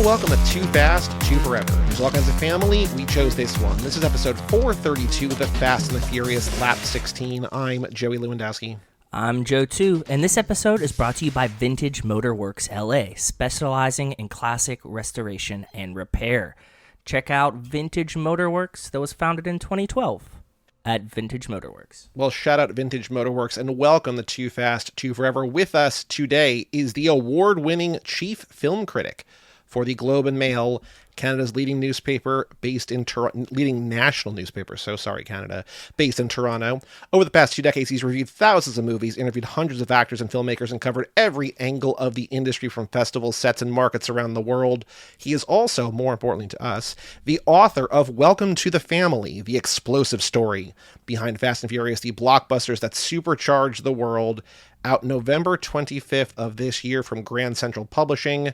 welcome to Too Fast, Too Forever. There's all kinds of family. We chose this one. This is episode 432, The Fast and the Furious, Lap 16. I'm Joey Lewandowski. I'm Joe too, and this episode is brought to you by Vintage Motor Works LA, specializing in classic restoration and repair. Check out Vintage Motor Works, that was founded in 2012 at Vintage Motor Works. Well, shout out Vintage Motor Works and welcome to Too Fast, Too Forever. With us today is the award-winning chief film critic for the Globe and Mail, Canada's leading newspaper based in leading national newspaper, Canada, based in Toronto. Over the past 2 decades, he's reviewed thousands of movies, interviewed hundreds of actors and filmmakers, and covered every angle of the industry from festivals, sets, and markets around the world. He is also, more importantly to us, the author of Welcome to the Family, the explosive story behind Fast and Furious, the blockbusters that supercharged the world, out November 25th of this year from Grand Central Publishing.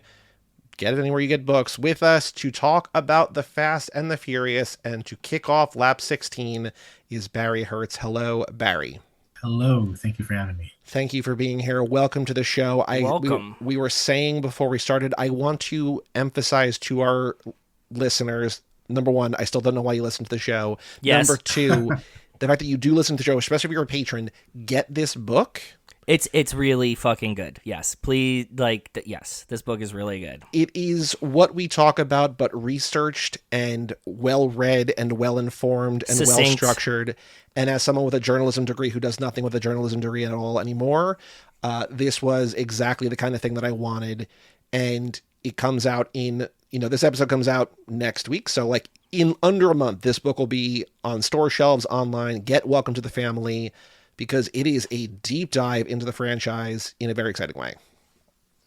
Get it anywhere you get books. With us to talk about The Fast and the Furious and to kick off Lap 16 is Barry Hertz. Hello, Barry. Hello. Thank you for having me. Thank you for being here. Welcome to the show. Welcome. We were saying before we started, I want to emphasize to our listeners, number one, I still don't know why you listen to the show. Yes. Number two, the fact that you do listen to the show, especially if you're a patron, get this book. It's really fucking good. Yes, please, yes, this book is really good. It is what we talk about, but researched and well-read and well-informed and Succinct. well-structured. And as someone with a journalism degree who does nothing with a journalism degree at all anymore, this was exactly the kind of thing that I wanted. And it comes out in, this episode comes out next week. So in under a month, this book will be on store shelves online. Get Welcome to the Family, because it is a deep dive into the franchise in a very exciting way.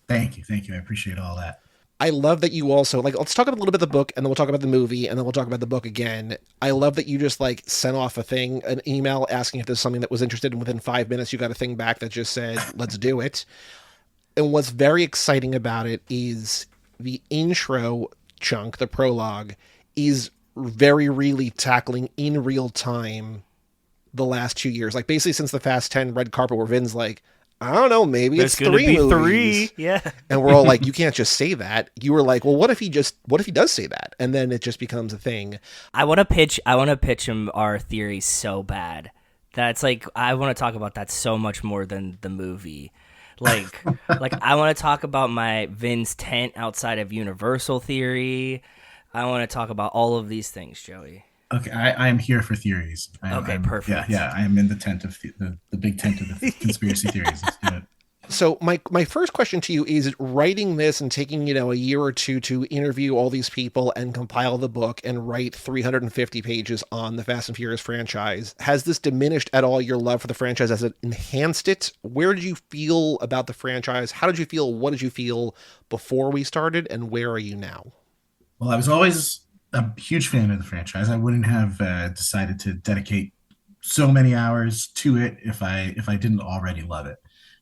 Thank you. I appreciate all that. I love that you also, let's talk about a little bit of the book, and then we'll talk about the movie, and then we'll talk about the book again. I love that you just, sent off an email asking if there's something that was interested, and within 5 minutes you got a thing back that just said, let's do it. And what's very exciting about it is the intro chunk, the prologue, is very really tackling in real time the last 2 years, basically since the Fast 10 red carpet, where Vin's I don't know, maybe There's it's gonna three be movies. 3, yeah. And we're all you can't just say that. You were well, what if he does say that? And then it just becomes a thing. I want to pitch him our theory so bad. That's I want to talk about that so much more than the movie. I want to talk about my Vin's tent outside of Universal theory. I want to talk about all of these things, Joey. Okay, I am here for theories. I'm perfect. Yeah, I am in the tent of the big tent of the conspiracy theories. Let's do it. So my first question to you is, writing this and taking, a year or two to interview all these people and compile the book and write 350 pages on the Fast and Furious franchise, has this diminished at all your love for the franchise? Has it enhanced it? Where did you feel about the franchise? How did you feel? What did you feel before we started? And where are you now? Well, I was always a huge fan of the franchise. I wouldn't have decided to dedicate so many hours to it if I didn't already love it.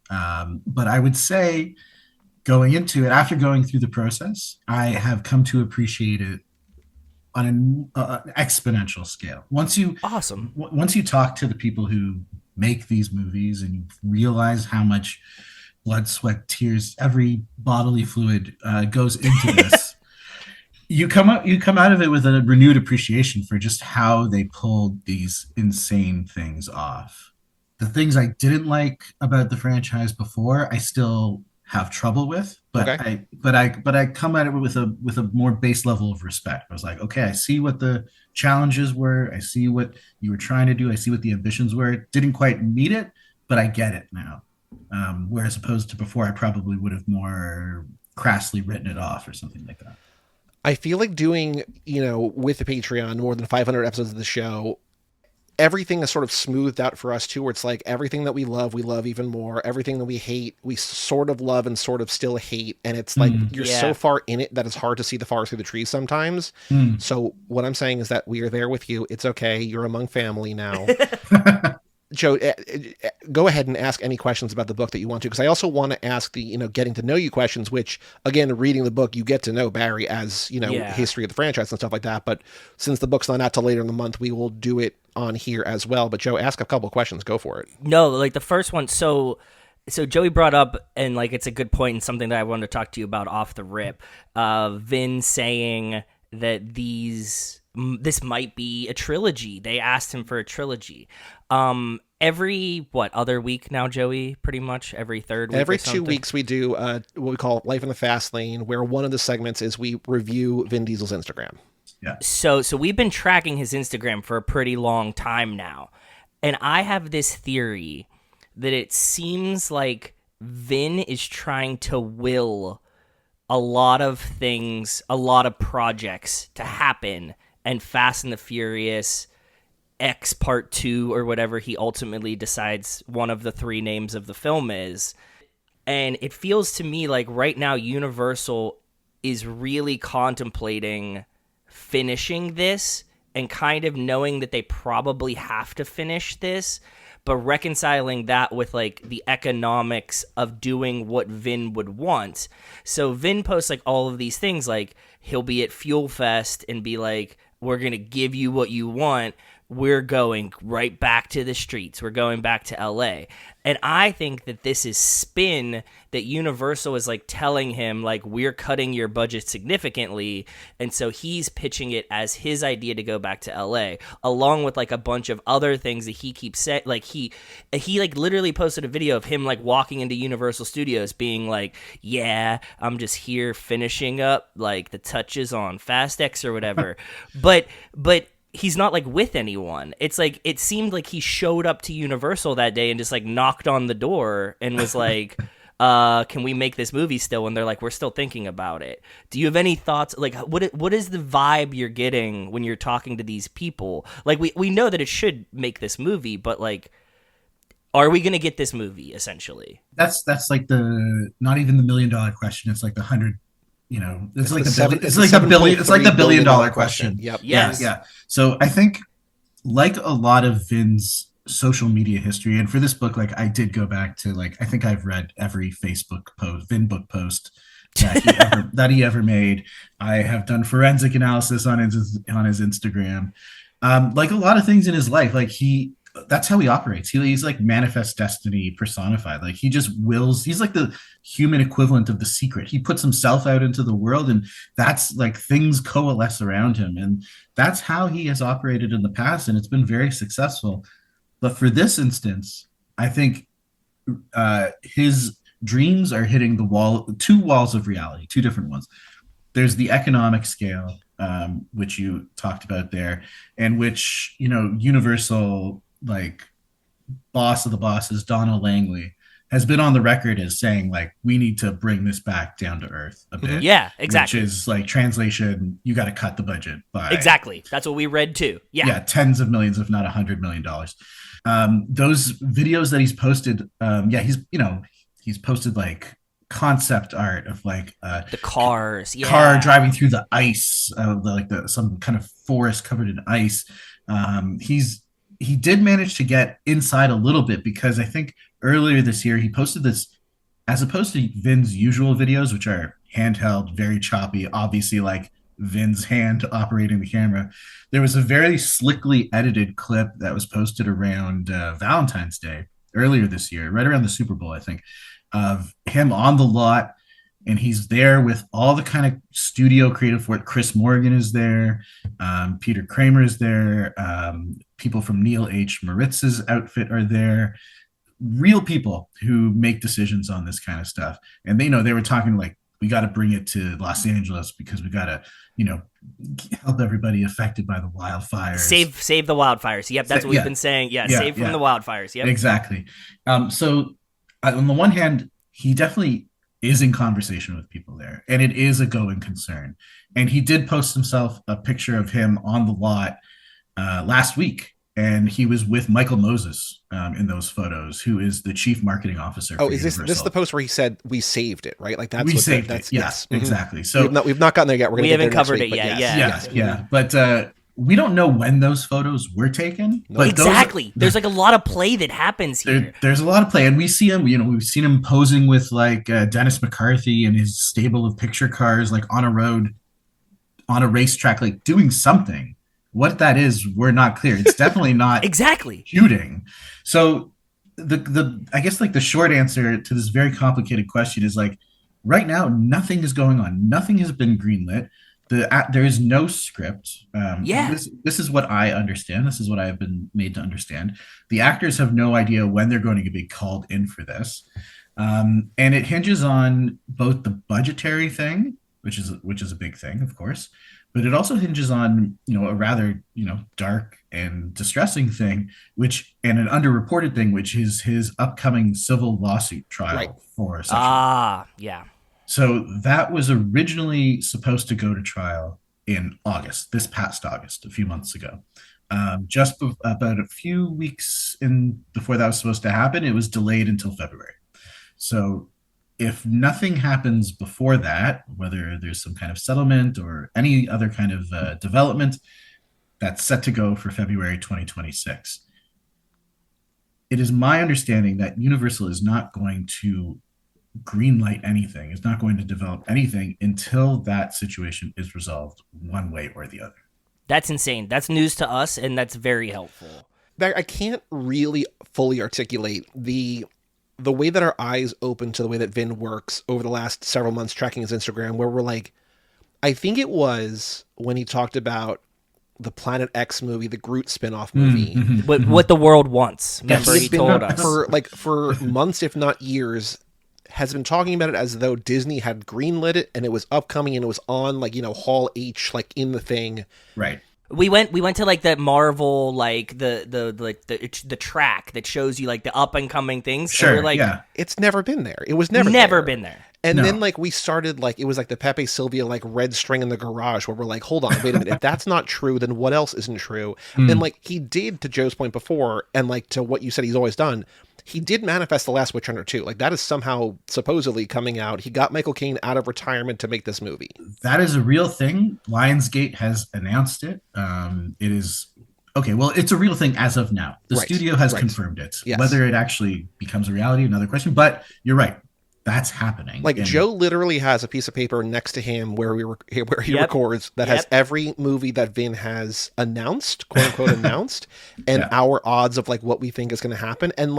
But I would say, going into it, after going through the process, I have come to appreciate it on an exponential scale. Once you talk to the people who make these movies and you realize how much blood, sweat, tears, every bodily fluid goes into this. You come out of it with a renewed appreciation for just how they pulled these insane things off. The things I didn't like about the franchise before, I still have trouble with, but okay. I come at it with a more base level of respect. I was okay, I see what the challenges were. I see what you were trying to do. I see what the ambitions were. Didn't quite meet it, but I get it now. Whereas opposed to before, I probably would have more crassly written it off or something like that. I feel like doing, with the Patreon, more than 500 episodes of the show, everything is sort of smoothed out for us too, where it's everything that we love even more. Everything that we hate, we sort of love and sort of still hate. And it's you're so far in it that it's hard to see the forest through the trees sometimes. So what I'm saying is that we are there with you. It's okay. You're among family now. Joe, go ahead and ask any questions about the book that you want to, because I also want to ask the, getting to know you questions, which, again, reading the book, you get to know Barry as, history of the franchise and stuff like that. But since the book's not out till later in the month, we will do it on here as well. But Joe, ask a couple of questions. Go for it. No, the first one. So So Joey brought up, and like it's a good point and something that I wanted to talk to you about off the rip. Vin saying that this might be a trilogy. They asked him for a trilogy. Every other week now, Joey? Pretty much every third week. Every 2 weeks we do what we call Life in the Fast Lane, where one of the segments is we review Vin Diesel's Instagram. Yeah. So we've been tracking his Instagram for a pretty long time now, and I have this theory that it seems like Vin is trying to will a lot of things, a lot of projects to happen, and Fast and the Furious X Part 2 or whatever he ultimately decides one of the three names of the film is. And it feels to me like right now Universal is really contemplating finishing this and kind of knowing that they probably have to finish this, but reconciling that with like the economics of doing what Vin would want. So Vin posts like all of these things, like he'll be at Fuel Fest and be like, we're going to give you what you want. We're going right back to the streets. We're going back to LA. And I think that this is spin that Universal is like telling him, like, we're cutting your budget significantly. And so he's pitching it as his idea to go back to LA, along with like a bunch of other things that he keeps saying. Like he like literally posted a video of him like walking into Universal Studios being like, yeah, I'm just here finishing up like the touches on Fast X or whatever. but he's not like with anyone. It's like it seemed like he showed up to Universal that day and just like knocked on the door and was like, can we make this movie still? And they're like, we're still thinking about it. Do you have any thoughts? Like what is the vibe you're getting when you're talking to these people? Like we know that it should make this movie, but like, are we going to get this movie essentially? That's like the, not even the $1 million question. It's like the 100, it's like the $1 billion question. Yep. Yes. Yeah. So I think like a lot of Vin's social media history, and for this book, like I did go back to like, I think I've read every Facebook post, Vin book post that he ever made. I have done forensic analysis on his Instagram. Like a lot of things in his life, like that's how he operates. He's like manifest destiny personified. Like he just wills. He's like the human equivalent of The Secret. He puts himself out into the world, and that's like things coalesce around him. And that's how he has operated in the past, and it's been very successful. But for this instance, I think his dreams are hitting the wall, two walls of reality, two different ones. There's the economic scale, which you talked about there, and which, Universal, like boss of the bosses, Donald Langley, has been on the record as saying like, we need to bring this back down to earth a bit. Yeah, exactly. Which is like translation, you got to cut the budget by exactly. That's what we read too. Yeah, tens of millions, if not $100 million. Those videos that he's posted, he's posted like concept art of like the cars, car driving through the ice, some kind of forest covered in ice. He did manage to get inside a little bit, because I think earlier this year he posted this, as opposed to Vin's usual videos, which are handheld, very choppy, obviously like Vin's hand operating the camera. There was a very slickly edited clip that was posted around Valentine's Day earlier this year, right around the Super Bowl, I think, of him on the lot. And he's there with all the kind of studio creative work. Chris Morgan is there. Peter Kramer is there. People from Neil H. Maritz's outfit are there. Real people who make decisions on this kind of stuff. And they were talking like, we got to bring it to Los Angeles because we got to, help everybody affected by the wildfires. Save the wildfires. Yep, that's what we've been saying. Save from the wildfires. Yep. Exactly. So on the one hand, he definitely is in conversation with people there, and it is a going concern. And he did post himself a picture of him on the lot last week, and he was with Michael Moses in those photos, who is the chief marketing officer. Oh, is this the post where he said we saved it, right? Like we saved it. Yes, mm-hmm. Exactly. So we've not gotten there yet. We haven't covered it yet. Yeah. But we don't know when those photos were taken. No. But exactly. There's like a lot of play that happens here. There's a lot of play, and we see him. We've seen him posing with like Dennis McCarthy and his stable of picture cars, like on a road, on a racetrack, like doing something. What that is, we're not clear. It's definitely not exactly shooting. So the I guess like the short answer to this very complicated question is like right now nothing is going on. Nothing has been greenlit. There is no script. Yeah. This is what I understand. This is what I have been made to understand. The actors have no idea when they're going to be called in for this, and it hinges on both the budgetary thing, which is a big thing, of course, but it also hinges on a rather dark and distressing thing, and an underreported thing, which is his upcoming civil lawsuit trial Right. for sexual. Yeah. So that was originally supposed to go to trial in August, this past August, a few months ago. About a few weeks before that was supposed to happen, it was delayed until February. So if nothing happens before that, whether there's some kind of settlement or any other kind of development, that's set to go for February 2026. It is my understanding that Universal is not going to greenlight anything, is not going to develop anything until that situation is resolved one way or the other. That's insane. That's news to us, and that's very helpful. I can't really fully articulate the way that our eyes open to the way that Vin works over the last several months tracking his Instagram, where we're like, I think it was when he talked about the Planet X movie, the Groot spinoff movie. What the world wants. Remember, Yes. he told us. For months, if not years, has been talking about it as though Disney had greenlit it and it was upcoming and it was on Hall H, in the thing. Right. We went to the Marvel the track that shows you the up and coming things. Sure. And yeah. It's never been there. It was never been there. And No. then we started it was the Pepe Sylvia red string in the garage where we're like, hold on, wait a minute. If that's not true, then what else isn't true? And he did, to Joe's point before, and to what you said he's always done, he did manifest The Last Witch Hunter too. That is somehow supposedly coming out. He got Michael Caine out of retirement to make this movie. That is a real thing. Lionsgate has announced it. It is okay. Well, it's a real thing as of now. The Right. studio has Right. confirmed it. Yes. Whether it actually becomes a reality, another question. But you're right. That's happening. And Joe literally has a piece of paper next to him where he Yep. records that has every movie that Vin has announced, quote unquote announced, and Yeah. our odds of what we think is going to happen. And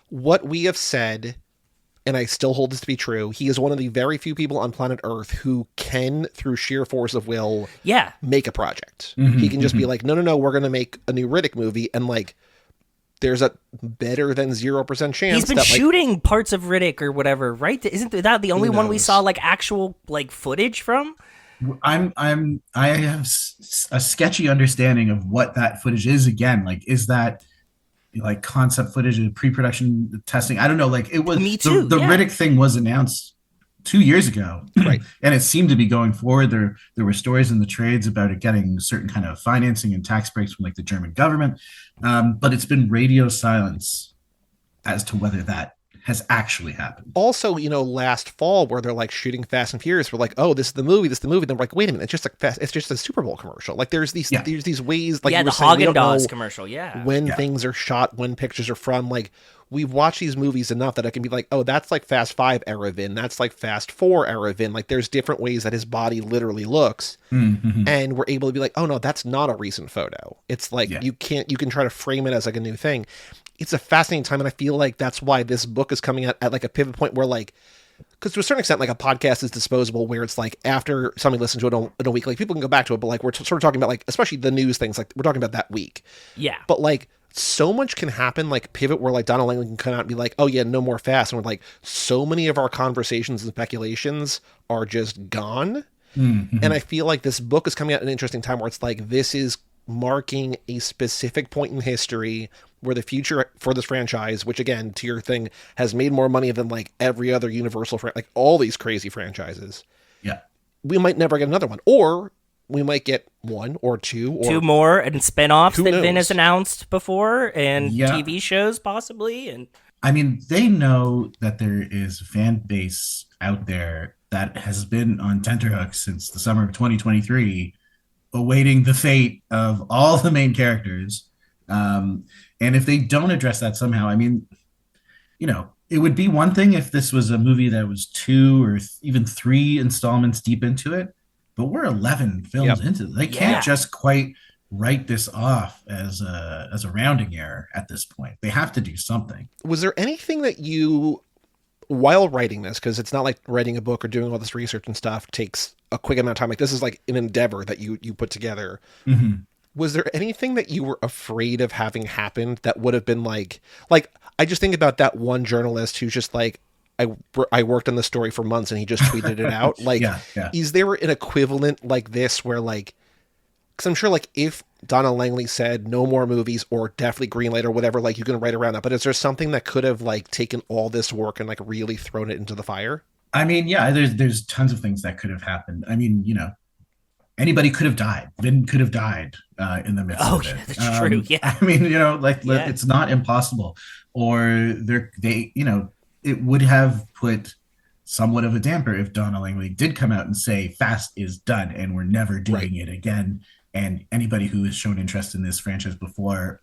what we have said, and I still hold this to be true, he is one of the very few people on planet Earth who can, through sheer force of will, Yeah. make a project. Mhm, He can just be no, we're going to make a new Riddick movie, and there's a better than 0% chance He's been that shooting parts of Riddick or whatever, right? Isn't that the only one we knows? saw actual footage from? I have a sketchy understanding of what that footage is. Again, is that concept footage of pre-production testing? I don't know. It was Me too, The yeah. Riddick thing was announced 2 years ago, Right. and it seemed to be going forward. There were stories in the trades about it getting certain kind of financing and tax breaks from the German government, but it's been radio silence as to whether that has actually happened. also, last fall where they're shooting Fast and Furious, we're oh, this is the movie. Then we're wait a minute, it's just a Super Bowl commercial. There's these Yeah. there's these ways Yeah, you the were saying, we don't Haagen-Dazs know commercial. Yeah. when Yeah. things are shot, when pictures are from. We've watched these movies enough that I can be oh, that's Fast 5 era Vin, that's Fast 4 era Vin. There's different ways that his body literally looks, Mhm. and we're able to be oh no, that's not a recent photo. It's Yeah. you can try to frame it as a new thing. It's a fascinating time, and I feel that's why this book is coming out at a pivot point where because to a certain extent, a podcast is disposable, where it's after somebody listens to it in a week, people can go back to it, but we're sort of talking about especially the news things, we're talking about that week. Yeah. But so much can happen, pivot where Donald Langley can come out and be oh yeah, no more Fast, and we're so many of our conversations and speculations are just gone. Mhm. And I feel this book is coming out at an interesting time where it's this is marking a specific point in history where the future for this franchise, which again, to your thing, has made more money than every other Universal, all these crazy franchises. Yeah. We might never get another one, or we might get one or two or Two more and spin-offs Who that Vin knows? has announced before, and Yeah. TV shows possibly. And I mean, they know that there is a fan base out there that has been on tenterhooks since the summer of 2023, awaiting the fate of all the main characters. And if they don't address that somehow, I mean, it would be one thing if this was a movie that was 2 or even 3 installments deep into it, but we're 11 films Yep. into it. They Yeah. can't just quite write this off as a rounding error at this point. They have to do something. Was there anything that you, while writing this, because it's not like writing a book or doing all this research and stuff takes a quick amount of time. Like this is like an endeavor that you put together. Mm-hmm. Was there anything that you were afraid of having happened that would have been like I just think about that one journalist who's just like, I worked on the story for months and he just tweeted it out. Like, Yeah. is there an equivalent like this where like, because I'm sure like if Donna Langley said no more movies or definitely greenlight or whatever, like you can write around that. But is there something that could have like taken all this work and like really thrown it into the fire? I mean, yeah, there's tons of things that could have happened. I mean, anybody could have died. Vin could have died in the midst Oh, of it. yeah, that's true. Yeah. I mean, it's not impossible. Or it would have put somewhat of a damper if Donna Langley did come out and say Fast is done and we're never doing it again. And anybody who has shown interest in this franchise before,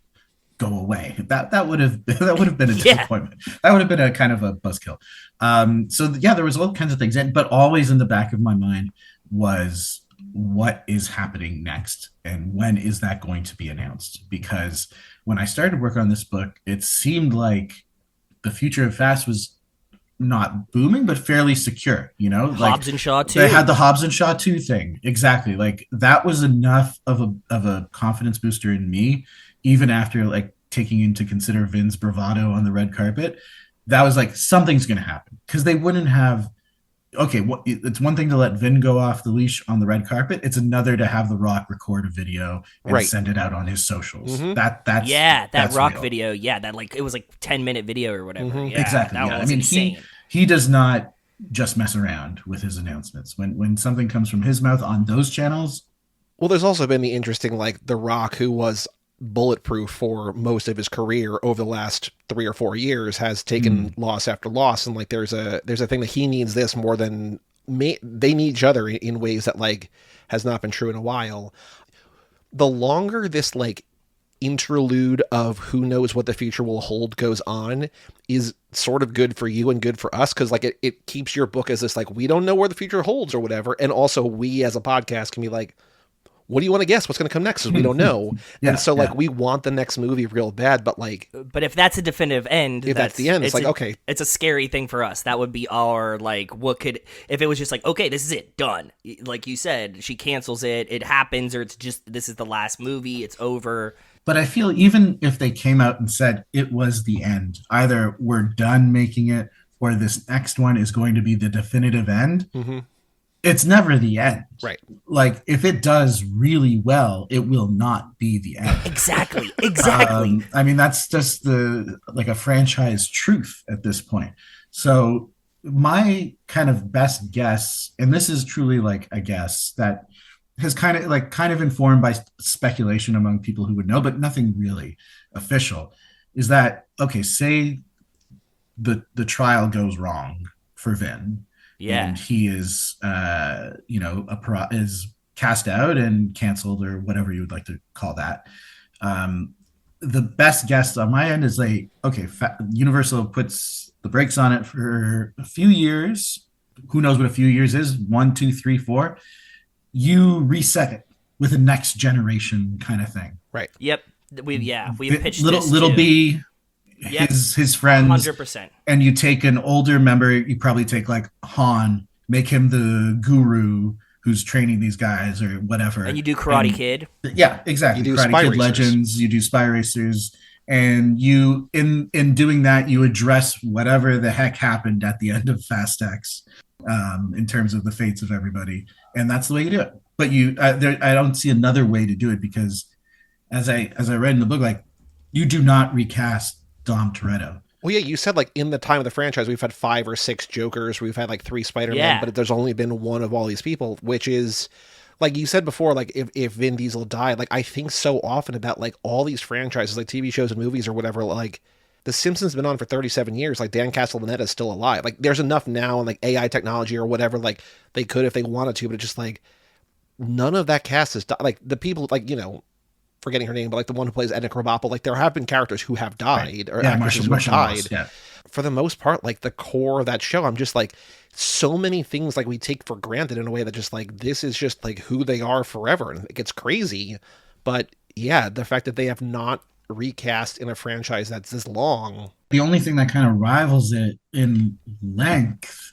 go away. That would have been a disappointment. That would have been a kind of a buzzkill. So yeah, there was all kinds of things, but always in the back of my mind was what is happening next and when is that going to be announced? Because when I started work on this book, it seemed like the future of Fast was not booming, but fairly secure, Hobbs and Shaw 2. They had the Hobbs and Shaw 2 thing. Exactly. Like that was enough of a confidence booster in me, even after like taking into consider Vin's bravado on the red carpet. That was like, something's going to happen, because they wouldn't have, it's one thing to let Vin go off the leash on the red carpet. It's another to have The Rock record a video and send it out on his socials. Mm-hmm. That's Rock real. video. Yeah. That like, it was like 10-minute video or whatever. Mm-hmm. Yeah, Exactly. That was insane. He does not just mess around with his announcements. When something comes from his mouth on those channels. Well, there's also been the interesting, like The Rock, who was bulletproof for most of his career over the last 3 or 4 years, has taken loss after loss. And like, there's a thing that he needs this more than they need each other in ways that like has not been true in a while. The longer this like interlude of who knows what the future will hold goes on is sort of good for you and good for us, because like it keeps your book as this like, we don't know where the future holds or whatever, and also we as a podcast can be like, what do you want to guess what's going to come next, because we don't know. And so like we want the next movie real bad, but if that's a definitive end, if that's the end, it's like, okay, it's a scary thing for us. That would be our like, if it was just like, okay, this is it, done, like you said, she cancels it, it happens, or it's just, this is the last movie, it's over. But I feel even if they came out and said it was the end, either we're done making it or this next one is going to be the definitive end, it's never the end. Right. Like if it does really well, it will not be the end. Exactly. I mean, that's just a franchise truth at this point. So my kind of best guess, and this is truly like a guess that has kind of informed by speculation among people who would know, but nothing really official, is that, okay, say the trial goes wrong for Vin. Yeah. And he is, is cast out and canceled, or whatever you would like to call that. The best guess on my end is Universal puts the brakes on it for a few years. Who knows what a few years is? 1, 2, 3, 4. You reset it with a next generation kind of thing. Right. Yep. We pitched little this B, his friends, 100%. And you take an older member. You probably take like Han, make him the guru who's training these guys or whatever. And you do Karate Kid. Yeah, exactly. You do Karate Spy Kid Racers. Legends. You do Spy Racers. And you, in doing that, you address whatever the heck happened at the end of Fast X, in terms of the fates of everybody. And that's the way you do it. But I don't see another way to do it, because as I read in the book, like, you do not recast Dom Toretto. Well, yeah, you said like in the time of the franchise, we've had 5 or 6 Jokers, we've had like 3 Spider-Man, but there's only been one of all these people, which is, like you said before, like if Vin Diesel died, like I think so often about like all these franchises, like TV shows and movies or whatever, like The Simpsons has been on for 37 years, like Dan Castellaneta is still alive. Like there's enough now and like AI technology or whatever, like they could if they wanted to, but it's just like none of that cast is like the people, like, forgetting her name, but like the one who plays Edna Krabappel, like there have been characters who have died, or actors who have died. Yeah. For the most part, like the core of that show, I'm just like, so many things like we take for granted in a way that just like, this is just like who they are forever. And it gets crazy, But yeah, the fact that they have not recast in a franchise that's this long. The only thing that kind of rivals it in length,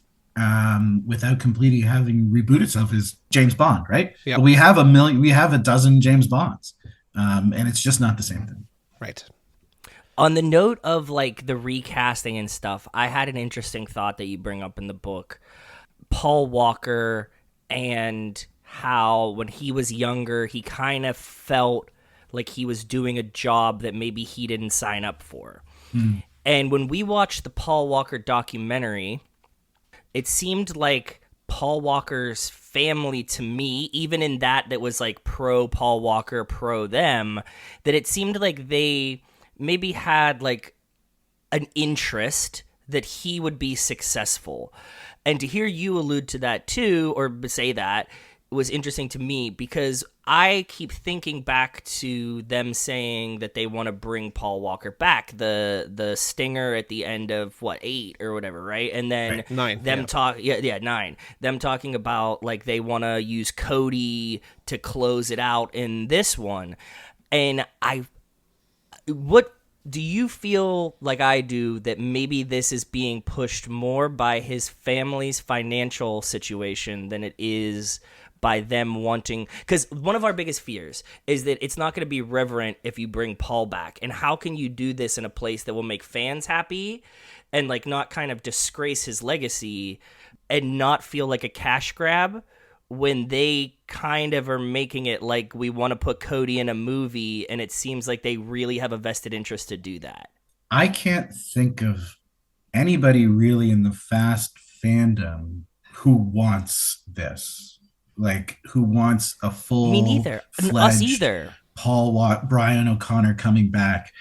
without completely having rebooted itself, is James Bond, right? Yep. But we have a dozen James Bonds, and it's just not the same thing. Right. On the note of like the recasting and stuff, I had an interesting thought that you bring up in the book. Paul Walker, and how when he was younger, he kind of felt like he was doing a job that maybe he didn't sign up for. And when we watched the Paul Walker documentary, it seemed like Paul Walker's family, to me, even in that was like pro Paul Walker, pro them, that it seemed like they maybe had like an interest that he would be successful. And to hear you allude to that too, or say that, was interesting to me, because I keep thinking back to them saying that they want to bring Paul Walker back, the stinger at the end of 8 or whatever, right? And then Right. 9, them yeah. 9. Them talking about like they want to use Cody to close it out in this one. And what do you feel like I do, that maybe this is being pushed more by his family's financial situation than it is by them wanting? Because one of our biggest fears is that it's not going to be reverent if you bring Paul back. And how can you do this in a place that will make fans happy and like not kind of disgrace his legacy and not feel like a cash grab, when they kind of are making it like we want to put Cody in a movie, and it seems like they really have a vested interest to do that? I can't think of anybody really in the Fast fandom who wants this, like who wants a full, Me neither. Us either. Brian O'Connor coming back.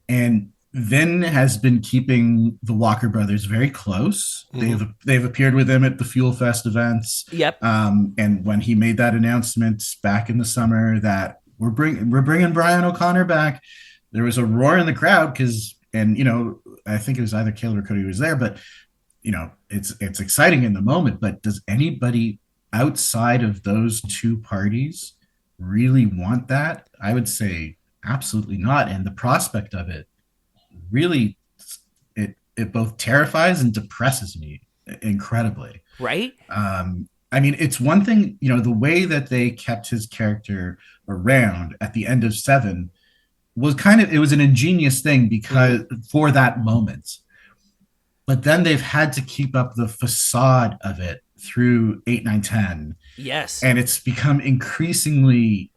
And Vin has been keeping the Walker brothers very close. They've appeared with him at the Fuel Fest events. Yep. And when he made that announcement back in the summer that we're bringing Brian O'Connor back, there was a roar in the crowd because, and you know, I think it was either Caleb or Cody who was there, but you know, it's exciting in the moment. But does anybody outside of those two parties really want that? I would say absolutely not. And the prospect of it really, it both terrifies and depresses me incredibly. Right? I mean, it's one thing, you know, the way that they kept his character around at the end of 7 was it was an ingenious thing because for that moment. But then they've had to keep up the facade of it through 8, 9, 10. Yes. And it's become increasingly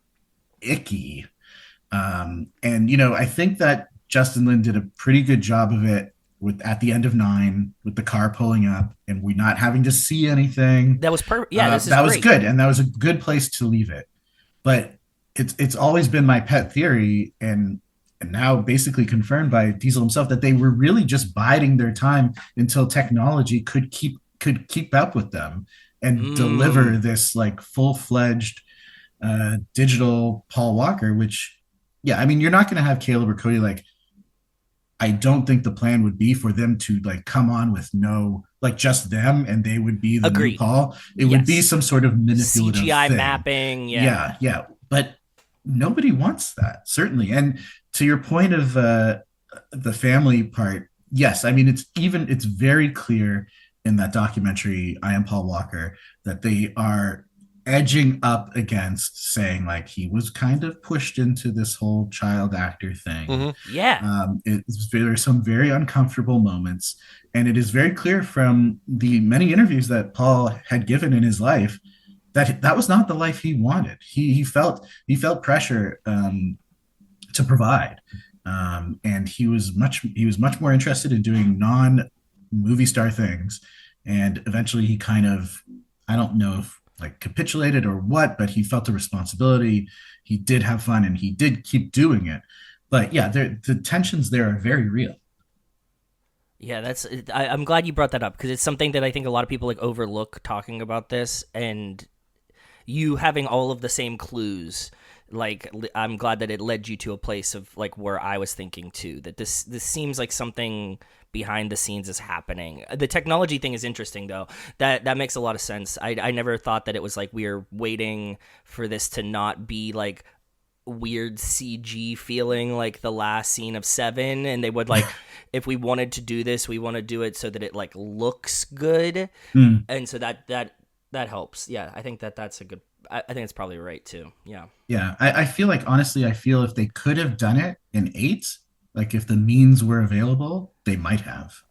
icky. And, you know, I think that Justin Lin did a pretty good job of it at the end of 9 with the car pulling up and we not having to see anything. That was perfect. Yeah, that was good. And that was a good place to leave it. But it's always been my pet theory, and now basically confirmed by Diesel himself, that they were really just biding their time until technology could keep up with them and deliver this like full-fledged digital Paul Walker, which, yeah, I mean, you're not going to have Caleb or Cody. Like, I don't think the plan would be for them to like come on with no, like just them and they would be the new Paul. It would be some sort of manipulative CGI thing. mapping. Yeah. But nobody wants that, certainly. And to your point of the family part, yes, I mean, it's very clear in that documentary, I Am Paul Walker, that they are edging up against saying like he was kind of pushed into this whole child actor thing. Yeah. There are some very uncomfortable moments, and it is very clear from the many interviews that Paul had given in his life that was not the life he wanted. He felt pressure to provide, and he was much more interested in doing non-movie star things. And eventually, he kind of, I don't know if like capitulated or what, but he felt a responsibility. He did have fun, and he did keep doing it. But yeah, the tensions there are very real. Yeah, I'm glad you brought that up, because it's something that I think a lot of people like overlook talking about this, and you having all of the same clues. Like, I'm glad that it led you to a place of like where I was thinking too, that this seems like something behind the scenes is happening. The technology thing is interesting though. That makes a lot of sense. I never thought that it was like we were waiting for this to not be like weird CG feeling like the last scene of Seven, and they would like, if we wanted to do this, we want to do it so that it like looks good, and so that helps. Yeah, I think that's a good. I think it's probably right too. Yeah. Yeah, I feel like honestly, I feel if they could have done it in eight, like if the means were available, they might have.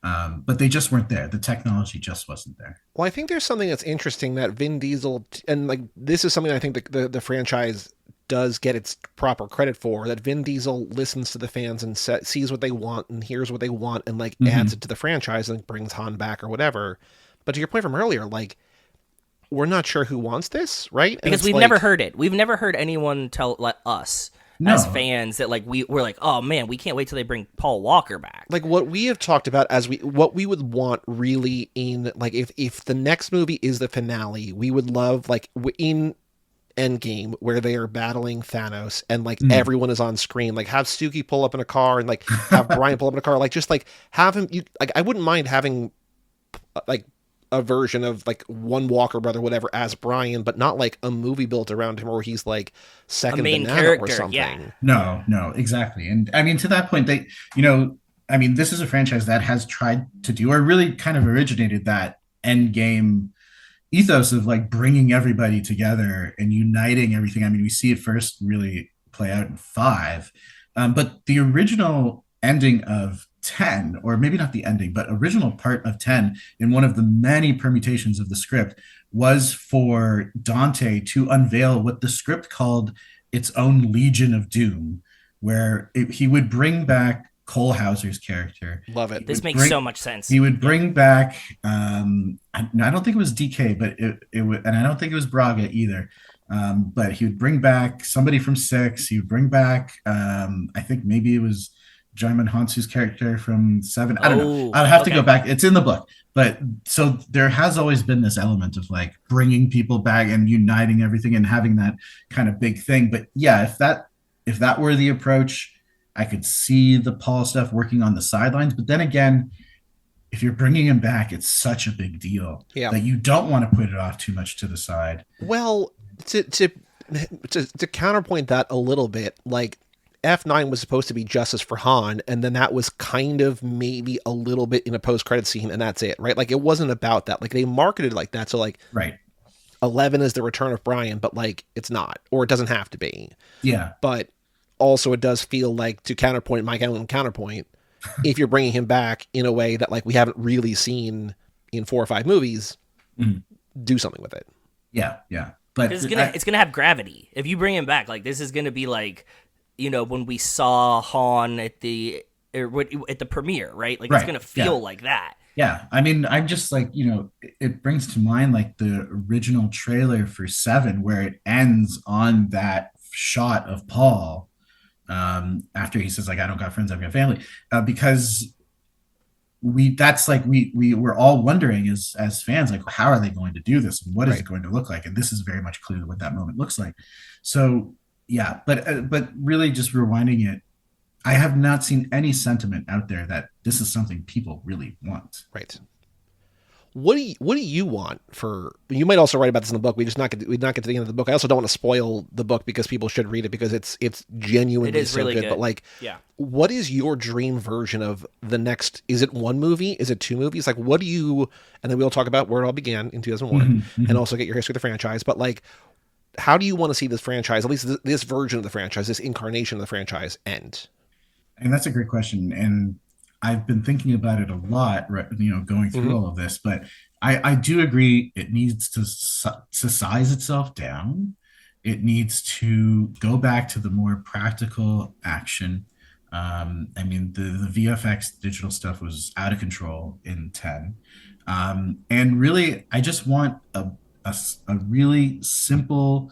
But they just weren't there. The technology just wasn't there. Well, I think there's something that's interesting that Vin Diesel, and like this is something I think the franchise does get its proper credit for, that Vin Diesel listens to the fans and sees what they want and hears what they want and like adds it to the franchise and brings Han back or whatever. But to your point from earlier, like, we're not sure who wants this, right? Because we've never heard it. We've never heard anyone tell us as fans that like we're like, oh man, we can't wait till they bring Paul Walker back. Like what we have talked about as what we would want really in like if the next movie is the finale, we would love like in Endgame where they are battling Thanos and like everyone is on screen, like have Suki pull up in a car and like have Brian pull up in a car, like just like have him. Like I wouldn't mind having like a version of like one Walker brother, whatever, as Brian, but not like a movie built around him where he's like second main character or something. Yeah. No, exactly. And I mean, to that point, they, I mean, this is a franchise that has tried to do, or really kind of originated that end game ethos of like bringing everybody together and uniting everything. I mean, we see it first really play out in 5, but the original ending of 10, or maybe not the ending, but original part of 10 in one of the many permutations of the script was for Dante to unveil what the script called its own Legion of Doom, where he would bring back Cole Hauser's character. Love it. This makes so much sense. He would bring back, I don't think it was DK, but it would, and I don't think it was Braga either. But he would bring back somebody from 6. He would bring back, I think maybe it was Jaimin Hansu's character from 7. I don't know. I'll have to go back. It's in the book. But so there has always been this element of like bringing people back and uniting everything and having that kind of big thing. But yeah, if that were the approach, I could see the Paul stuff working on the sidelines. But then again, if you're bringing him back, it's such a big deal that you don't want to put it off too much to the side. Well, to counterpoint that a little bit, like F9 was supposed to be Justice for Han, and then that was kind of maybe a little bit in a post-credit scene, and that's it, right? Like it wasn't about that. Like they marketed it like that, so like 11 is the return of Brian, but like it's not, or it doesn't have to be. Yeah. But also it does feel like, to counterpoint my own counterpoint, if you're bringing him back in a way that like we haven't really seen in 4 or 5 movies, do something with it. Yeah. But it's gonna have gravity. If you bring him back, like this is gonna be like, when we saw Han at the premiere, right? Like it's gonna feel like that. Yeah, I mean, I'm just like, it brings to mind like the original trailer for 7, where it ends on that shot of Paul after he says like, I don't got friends, I've got family, because we were all wondering as fans, like, how are they going to do this and what is it going to look like? And this is very much clearly what that moment looks like. So yeah, but really just rewinding it, I have not seen any sentiment out there that this is something people really want. Right. What do you want for? You might also write about this in the book. We not get to the end of the book. I also don't want to spoil the book because people should read it because it's genuinely so really good. But like, what is your dream version of the next? Is it 1 movie? Is it 2 movies? Like, what do you? And then we'll talk about where it all began in 2001, and also get your history of the franchise. But like, how do you want to see this franchise, at least this version of the franchise, this incarnation of the franchise, end? And that's a great question. And I've been thinking about it a lot, going through all of this, but I do agree it needs to size itself down. It needs to go back to the more practical action. I mean, the VFX digital stuff was out of control in 10. And really, I just want a really simple,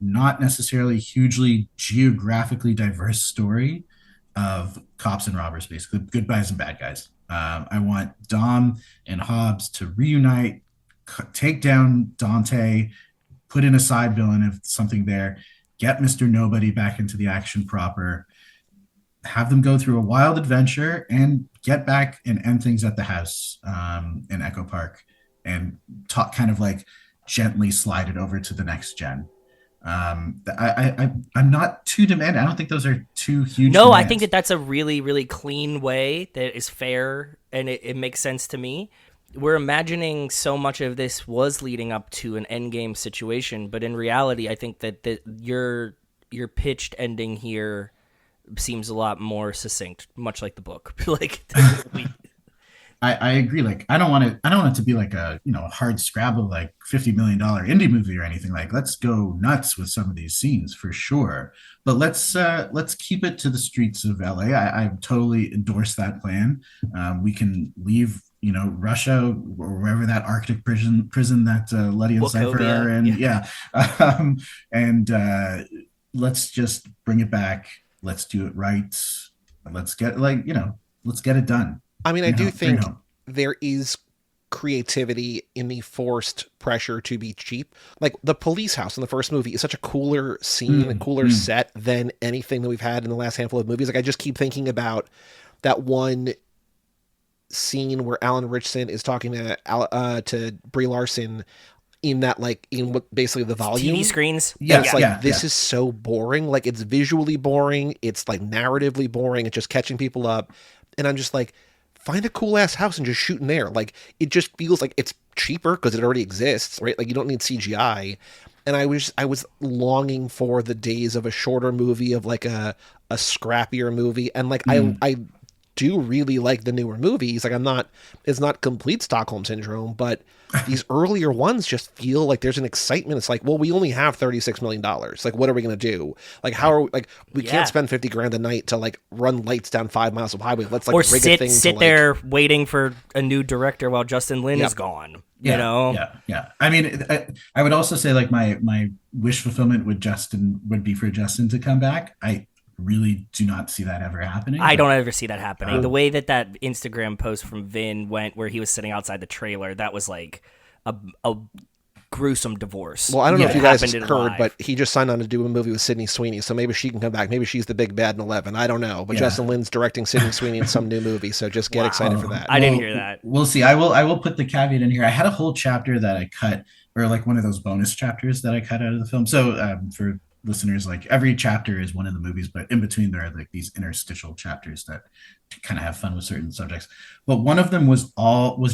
not necessarily hugely geographically diverse story of cops and robbers, basically good guys and bad guys. I want Dom and Hobbs to reunite, take down Dante, put in a side villain if something there, get Mr. Nobody back into the action proper, have them go through a wild adventure, and get back and end things at the house in Echo Park, and talk kind of like gently slide it over to the next gen. I'm not too demanding. I don't think those are too huge. No, I demands. think that that's a really, really clean way that is fair, and it makes sense to me. We're imagining so much of this was leading up to an endgame situation, but in reality, I think that your pitched ending here seems a lot more succinct, much like the book. Like, I agree. Like, I don't want it to be like a, a hard scrabble, like $50 million indie movie or anything. Like, let's go nuts with some of these scenes for sure. But let's keep it to the streets of LA. I totally endorse that plan. We can leave, Russia or wherever that Arctic prison that Letty and Cypher are in. Yeah. And let's just bring it back. Let's do it right. Let's get let's get it done. I mean, I do think there is creativity in the forced pressure to be cheap. Like the police house in the first movie is such a cooler scene, a cooler set than anything that we've had in the last handful of movies. Like I just keep thinking about that one scene where Alan Ritchson is talking to Brie Larson in that, like, in what basically the volume TV screens. This is so boring. Like it's visually boring. It's like narratively boring. It's just catching people up. And I'm just like, find a cool ass house and just shoot in there. Like it just feels like it's cheaper because it already exists, right? Like you don't need CGI. And I was longing for the days of a shorter movie, of like a scrappier movie. And like I do really like the newer movies. Like it's not complete Stockholm Syndrome, but these earlier ones just feel like there's an excitement. It's like, well, we only have $36 million. Like, what are we going to do? Like, how are we, like, we can't spend $50,000 a night to like run lights down 5 miles of highway. Let's like or rig a thing sit there waiting for a new director while Justin Lin is gone. You know? Yeah. I mean, I would also say like my wish fulfillment would be for Justin to come back. I really do not see that ever happening. I don't ever see that happening. The way that Instagram post from Vin went, where he was sitting outside the trailer, that was like a gruesome divorce. Well, I don't know if you guys heard, but he just signed on to do a movie with Sydney Sweeney, so maybe she can come back. Maybe she's the big bad in 11. I don't know, but Justin Lin's directing Sydney Sweeney in some new movie, so just get excited for that. I didn't hear that. We'll see. I will put the caveat in here. I had a whole chapter that I cut, or like one of those bonus chapters that I cut out of the film. So for listeners, like every chapter is one of the movies, but in between there are like these interstitial chapters that kind of have fun with certain subjects. But one of them was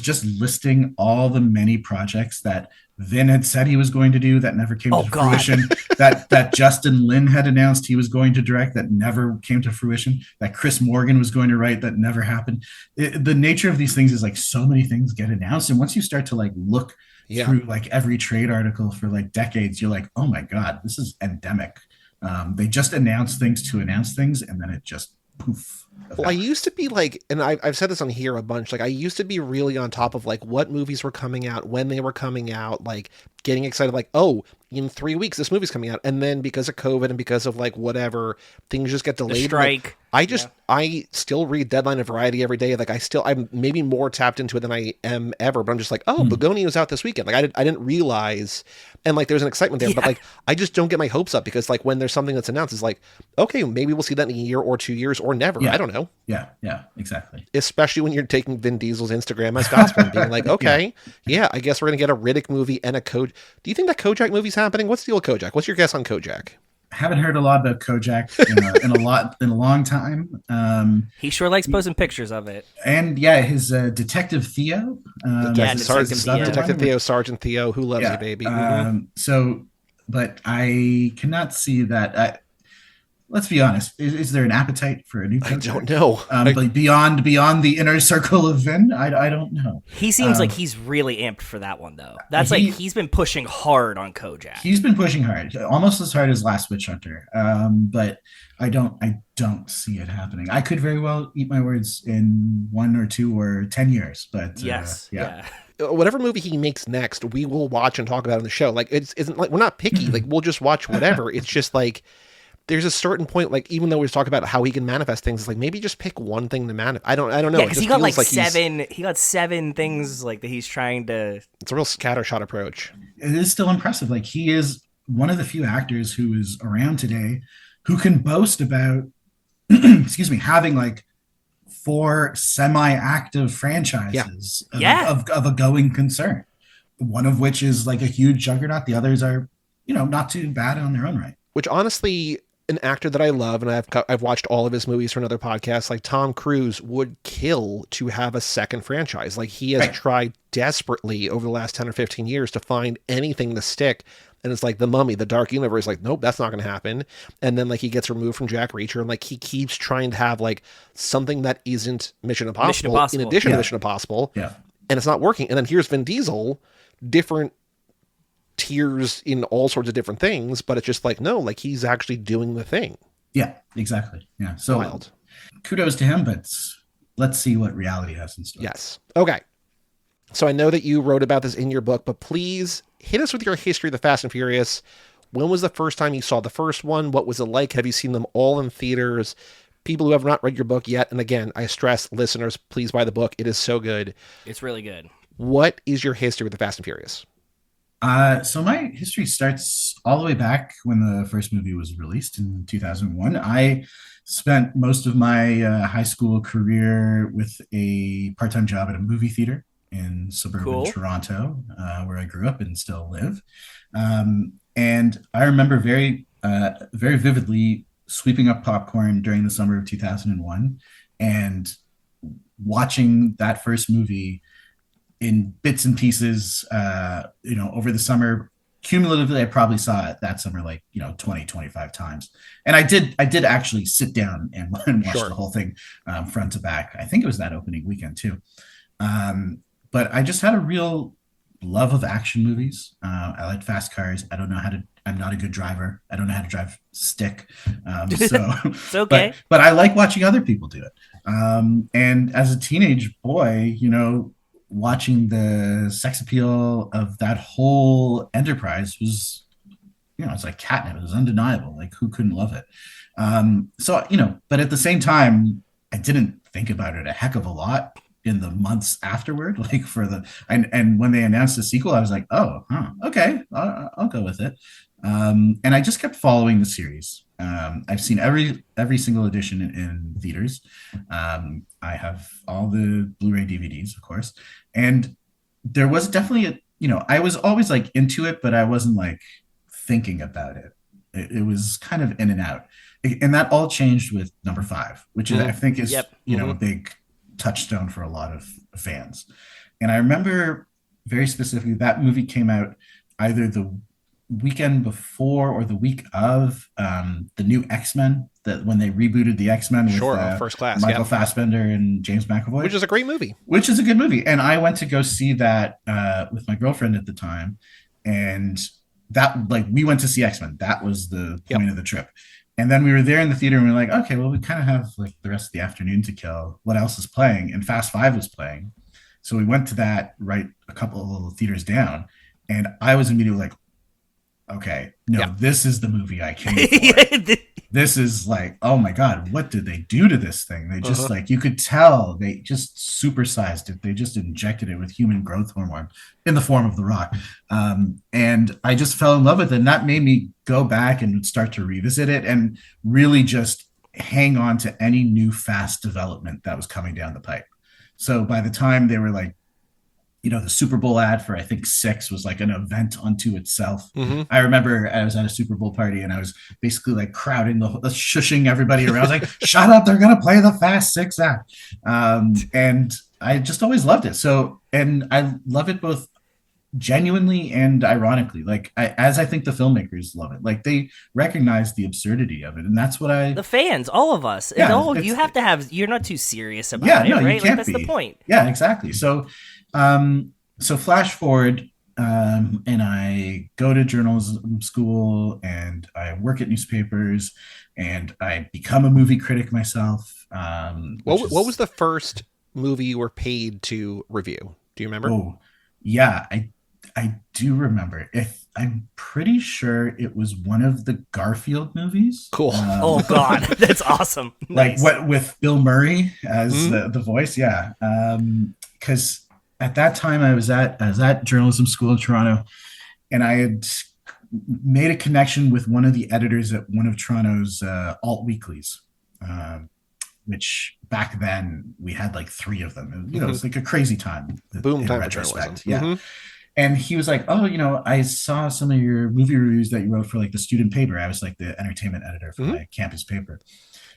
just listing all the many projects that Vin had said he was going to do that never came to fruition, that Justin Lin had announced he was going to direct that never came to fruition, that Chris Morgan was going to write that never happened. The nature of these things is like so many things get announced, and once you start to like look through like every trade article for like decades, you're like, oh my God, this is endemic. They just announce things to announce things, and then it just poof. Well, I used to be like, and I've said this on here a bunch, like I used to be really on top of like what movies were coming out, when they were coming out, like getting excited, like, oh, in 3 weeks this movie's coming out. And then because of COVID and because of like whatever, things just get delayed. The strike. Like, I still read Deadline and Variety every day. Like I'm maybe more tapped into it than I am ever, but I'm just like, oh, Begonia was out this weekend. Like I didn't realize, and like there's an excitement there, but like I just don't get my hopes up, because like when there's something that's announced, it's like, okay, maybe we'll see that in a year or 2 years or never. I don't know. Yeah, exactly. Especially when you're taking Vin Diesel's Instagram as gospel and being like, okay, I guess we're gonna get a Riddick movie and a Kojak. Do you think that Kojak movie's happening? What's the deal with Kojak? What's your guess on Kojak? Haven't heard a lot about Kojak in a long time. He sure likes posting pictures of it. And his Detective Theo. Detective Theo, Sergeant Theo, who loves you, baby. So, but I cannot see that. Let's be honest. Is there an appetite for a new Kojak? I don't know. But beyond the inner circle of Vin, I don't know. He seems like he's really amped for that one, though. That's he's been pushing hard on Kojak. He's been pushing hard, almost as hard as Last Witch Hunter. But I don't see it happening. I could very well eat my words in 1 or 2 or 10 years. But whatever movie he makes next, we will watch and talk about on the show. Like it isn't like we're not picky. Like we'll just watch whatever. It's just like, there's a certain point, like even though we talk about how he can manifest things, it's like maybe just pick one thing to manifest. I don't know. Yeah, because he got like seven. He got 7 things like that he's trying to. It's a real scattershot approach. It is still impressive. Like he is one of the few actors who is around today who can boast about, having like 4 semi-active franchises of a going concern. One of which is like a huge juggernaut. The others are not too bad on their own right. Which honestly, an actor that I love, and I've watched all of his movies for another podcast, like Tom Cruise would kill to have a second franchise. Like he has tried desperately over the last 10 or 15 years to find anything to stick. And it's like The Mummy, The Dark Universe, like, nope, that's not going to happen. And then like he gets removed from Jack Reacher, and like he keeps trying to have like something that isn't Mission Impossible, in addition to Mission Impossible. Yeah. And it's not working. And then here's Vin Diesel, different tiers in all sorts of different things, but it's just like, no, like he's actually doing the thing. Yeah, exactly. Yeah. So wild. Kudos to him, but let's see what reality has in store. Yes. Okay. So I know that you wrote about this in your book, but please hit us with your history of the Fast and Furious. When was the first time you saw the first one? What was it like? Have you seen them all in theaters? People who have not read your book yet, and again, I stress, listeners, please buy the book. It is so good. It's really good. What is your history with the Fast and Furious? So my history starts all the way back when the first movie was released in 2001. I spent most of my high school career with a part-time job at a movie theater in suburban Toronto, where I grew up and still live. And I remember very vividly sweeping up popcorn during the summer of 2001 and watching that first movie in bits and pieces, over the summer. Cumulatively, I probably saw it that summer, 20, 25 times. And I did actually sit down and watch the whole thing front to back. I think it was that opening weekend too. But I just had a real love of action movies. I like fast cars. I'm not a good driver. I don't know how to drive stick. So it's okay. But I like watching other people do it. And as a teenage boy, watching the sex appeal of that whole enterprise was, it's like catnip. It was undeniable. Like, who couldn't love it? But at the same time, I didn't think about it a heck of a lot in the months afterward, and when they announced the sequel, I was like, okay, I'll go with it. And I just kept following the series. I've seen every single edition in theaters. I have all the Blu-ray DVDs, of course. And there was definitely I was always like into it, but I wasn't like thinking about it. It was kind of in and out. And that all changed with number 5, which is, I think is, a big touchstone for a lot of fans. And I remember very specifically that movie came out either the weekend before or the week of the new X-Men, that when they rebooted the X-Men with First Class, Michael Fassbender and James McAvoy, which is a great movie. Which is a good movie. And I went to go see that with my girlfriend at the time, and that we went to see X-Men. That was the point of the trip. And then we were there in the theater and we were like, okay, well, we kind of have the rest of the afternoon to kill. What else is playing? And Fast 5 was playing. So we went to that right a couple of little theaters down. And I was immediately like, okay, this is the movie I came for. This is like, oh my God, what did they do to this thing? They just you could tell they just supersized it. They just injected it with human growth hormone in the form of The Rock. And I just fell in love with it. And that made me go back and start to revisit it and really just hang on to any new fast development that was coming down the pipe. So by the time they were the Super Bowl ad for, I think 6 was like an event unto itself. I remember I was at a Super Bowl party and I was basically crowding shushing everybody around. I was like, shut up, they're going to play the Fast 6 ad. And I just always loved it. So, and I love it both genuinely and ironically. I think the filmmakers love it. They recognize the absurdity of it. And that's what the fans, all of us. Yeah, you have to have, you're not too serious about it, right? You can't that's be. the point. Yeah, exactly. So flash forward, and I go to journalism school and I work at newspapers and I become a movie critic myself. What was the first movie you were paid to review? Do you remember? Oh, yeah, I do remember. I'm pretty sure it was one of the Garfield movies. Cool. Oh God, that's awesome. Nice. What with Bill Murray as the voice? Yeah. Because at that time I was at journalism school in Toronto, and I had made a connection with one of the editors at one of Toronto's alt weeklies, which back then we had 3 of them. It was like a crazy time. Boom time for journalism. Yeah. And he was like, "Oh, I saw some of your movie reviews that you wrote for like the student paper. I was like the entertainment editor for Mhm. my campus paper."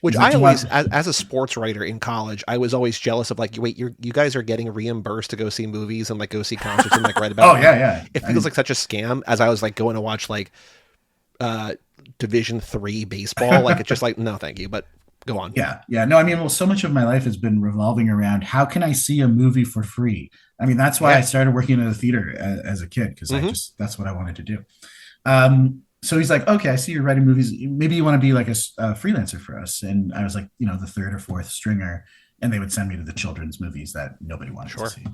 Which He's like, I "Do you always, want?" as a sports writer in college, I was always jealous of like, wait, you guys are getting reimbursed to go see movies and like go see concerts and like write about Oh them. yeah, yeah. It feels like such a scam as I was like going to watch like uh Division 3 baseball. Like it's just like, no, thank you. But go on. Yeah, yeah. No, I mean, well, so much of my life has been revolving around how can I see a movie for free? I mean, that's why I Yeah. started working in a theater as a kid because Hmm. that's what I wanted to do. So he's like, okay, I see you're writing movies. Maybe you want to be like a freelancer for us. And I was like, the third or fourth stringer, and they would send me to the children's movies that nobody wanted Sure. to see.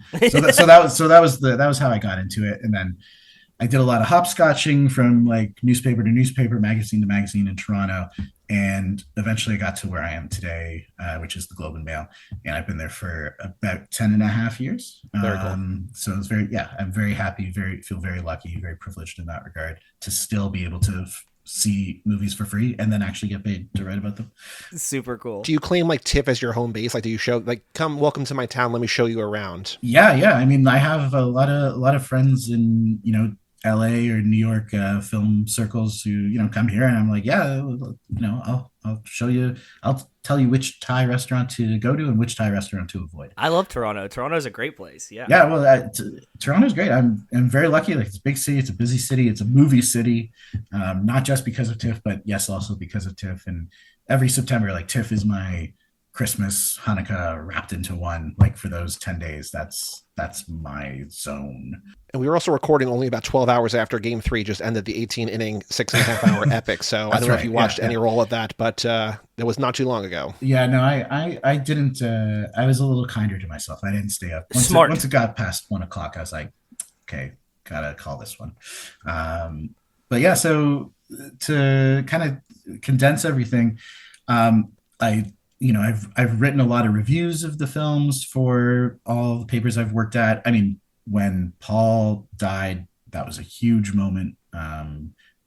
So that was how I got into it. And then I did a lot of hopscotching from like newspaper to newspaper, magazine to magazine in Toronto. And eventually I got to where I am today, which is the Globe and Mail. And I've been there for about 10 and a half years. Very cool. So it's I'm very happy, feel very lucky, very privileged in that regard to still be able to see movies for free and then actually get paid to write about them. Super cool. Do you claim like TIFF as your home base? Like, do you show like, welcome to my town, let me show you around? Yeah, yeah. I mean, I have a lot of friends in LA or New York film circles who come here, and I'm like, yeah, I'll show you, I'll tell you which Thai restaurant to go to and which Thai restaurant to avoid. I love Toronto. Toronto's a great place. Yeah. Yeah, well, Toronto's great. I'm very lucky. Like, it's a big city, it's a busy city, it's a movie city, not just because of TIFF, but yes, also because of TIFF. And every September, like, TIFF is my Christmas, Hanukkah wrapped into one. Like, for those 10 days, that's my zone. And we were also recording only about 12 hours after Game 3 just ended the 18-inning, 6.5-hour epic. So I don't know if you watched any role of that, but it was not too long ago. Yeah, no, I didn't. I was a little kinder to myself. I didn't stay up. Once it got past 1 o'clock, I was like, okay, gotta call this one. But yeah, so to kind of condense everything, I've written a lot of reviews of the films for all the papers I've worked at. I mean, when Paul died, that was a huge moment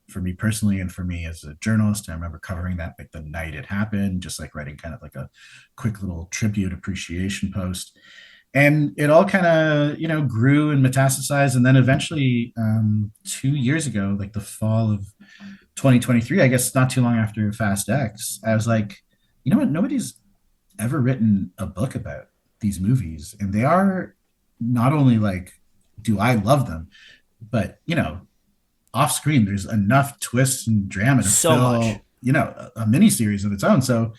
for me personally and for me as a journalist. I remember covering that like the night it happened, just like writing kind of like a quick little tribute appreciation post. And it all kind of, grew and metastasized. And then eventually 2 years ago, like the fall of 2023, I guess not too long after Fast X, I was like, you know what? Nobody's ever written a book about these movies. And they are not only like, do I love them, but, off screen, there's enough twists and drama to so fill, much. A mini series of its own. So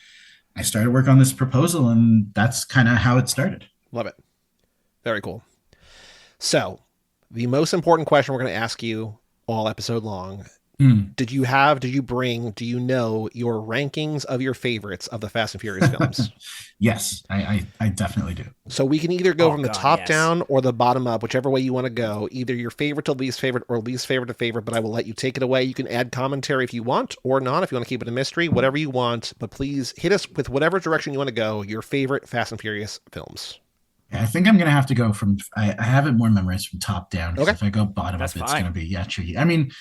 I started work on this proposal, and that's kind of how it started. Love it. Very cool. So the most important question we're going to ask you all episode long. Do you know your rankings of your favorites of the Fast and Furious films? Yes, I definitely do. So we can either go from the top down or the bottom up, whichever way you want to go, either your favorite to least favorite or least favorite to favorite, but I will let you take it away. You can add commentary if you want or not, if you want to keep it a mystery, whatever you want, but please hit us with whatever direction you want to go, your favorite Fast and Furious films. I think I'm going to have to go from, I have it more memorized from top down. Okay. If I go bottom That's up, it's fine. going to be, tricky. I mean,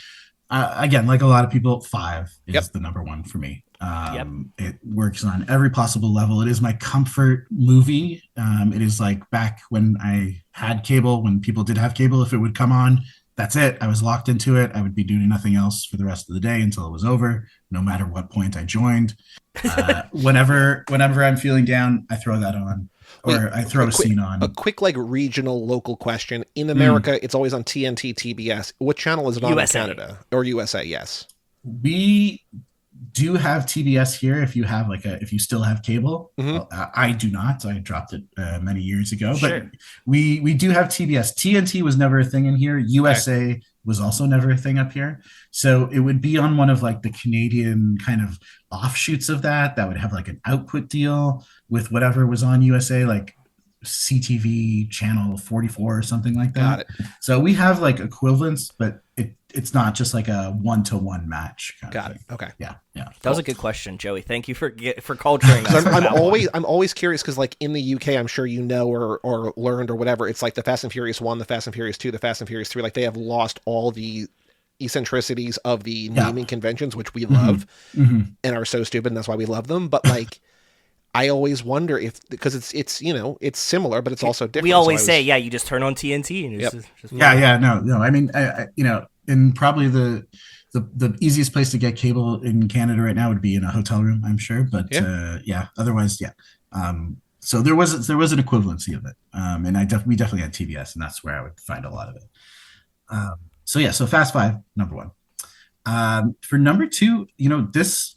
again, like a lot of people, 5 is Yep. the number one for me. Yep. It works on every possible level. It is my comfort movie. It is like back when I had cable, when people did have cable, if it would come on, that's it. I was locked into it. I would be doing nothing else for the rest of the day until it was over, no matter what point I joined. Whenever I'm feeling down, I throw that on. Or I throw a scene on. A quick, like, regional, local question. In America, it's always on TNT, TBS. What channel is it on USA. in Canada? Or USA, yes. We do have TBS here if you still have cable. Mhm. Well, I do not. I dropped it many years ago. Sure. But we do have TBS. TNT was never a thing in here. USA was also never a thing up here. So it would be on one of like the Canadian kind of offshoots of that would have like an output deal with whatever was on USA, like CTV channel 44 or something like that. Got it. So we have like equivalents, but it's not just like a 1-to-1 match kind Got of it. thing. Okay. Yeah. That was a good question, Joey. Thank you for culturing us. I'm always curious because, like, in the UK, I'm sure you know or learned or whatever. It's like the Fast and Furious 1, the Fast and Furious 2, the Fast and Furious 3. Like, they have lost all the eccentricities of the naming conventions, which we love and are so stupid, and that's why we love them. But like, I always wonder if, because it's you know, it's similar, but it's also different. We always say, yeah, you just turn on TNT and it's just no. I mean, you know, and probably the easiest place to get cable in Canada right now would be in a hotel room, I'm sure. But otherwise, yeah. So there was an equivalency of it, and we definitely had TBS, and that's where I would find a lot of it. So Fast Five, number one. For number two, you know, this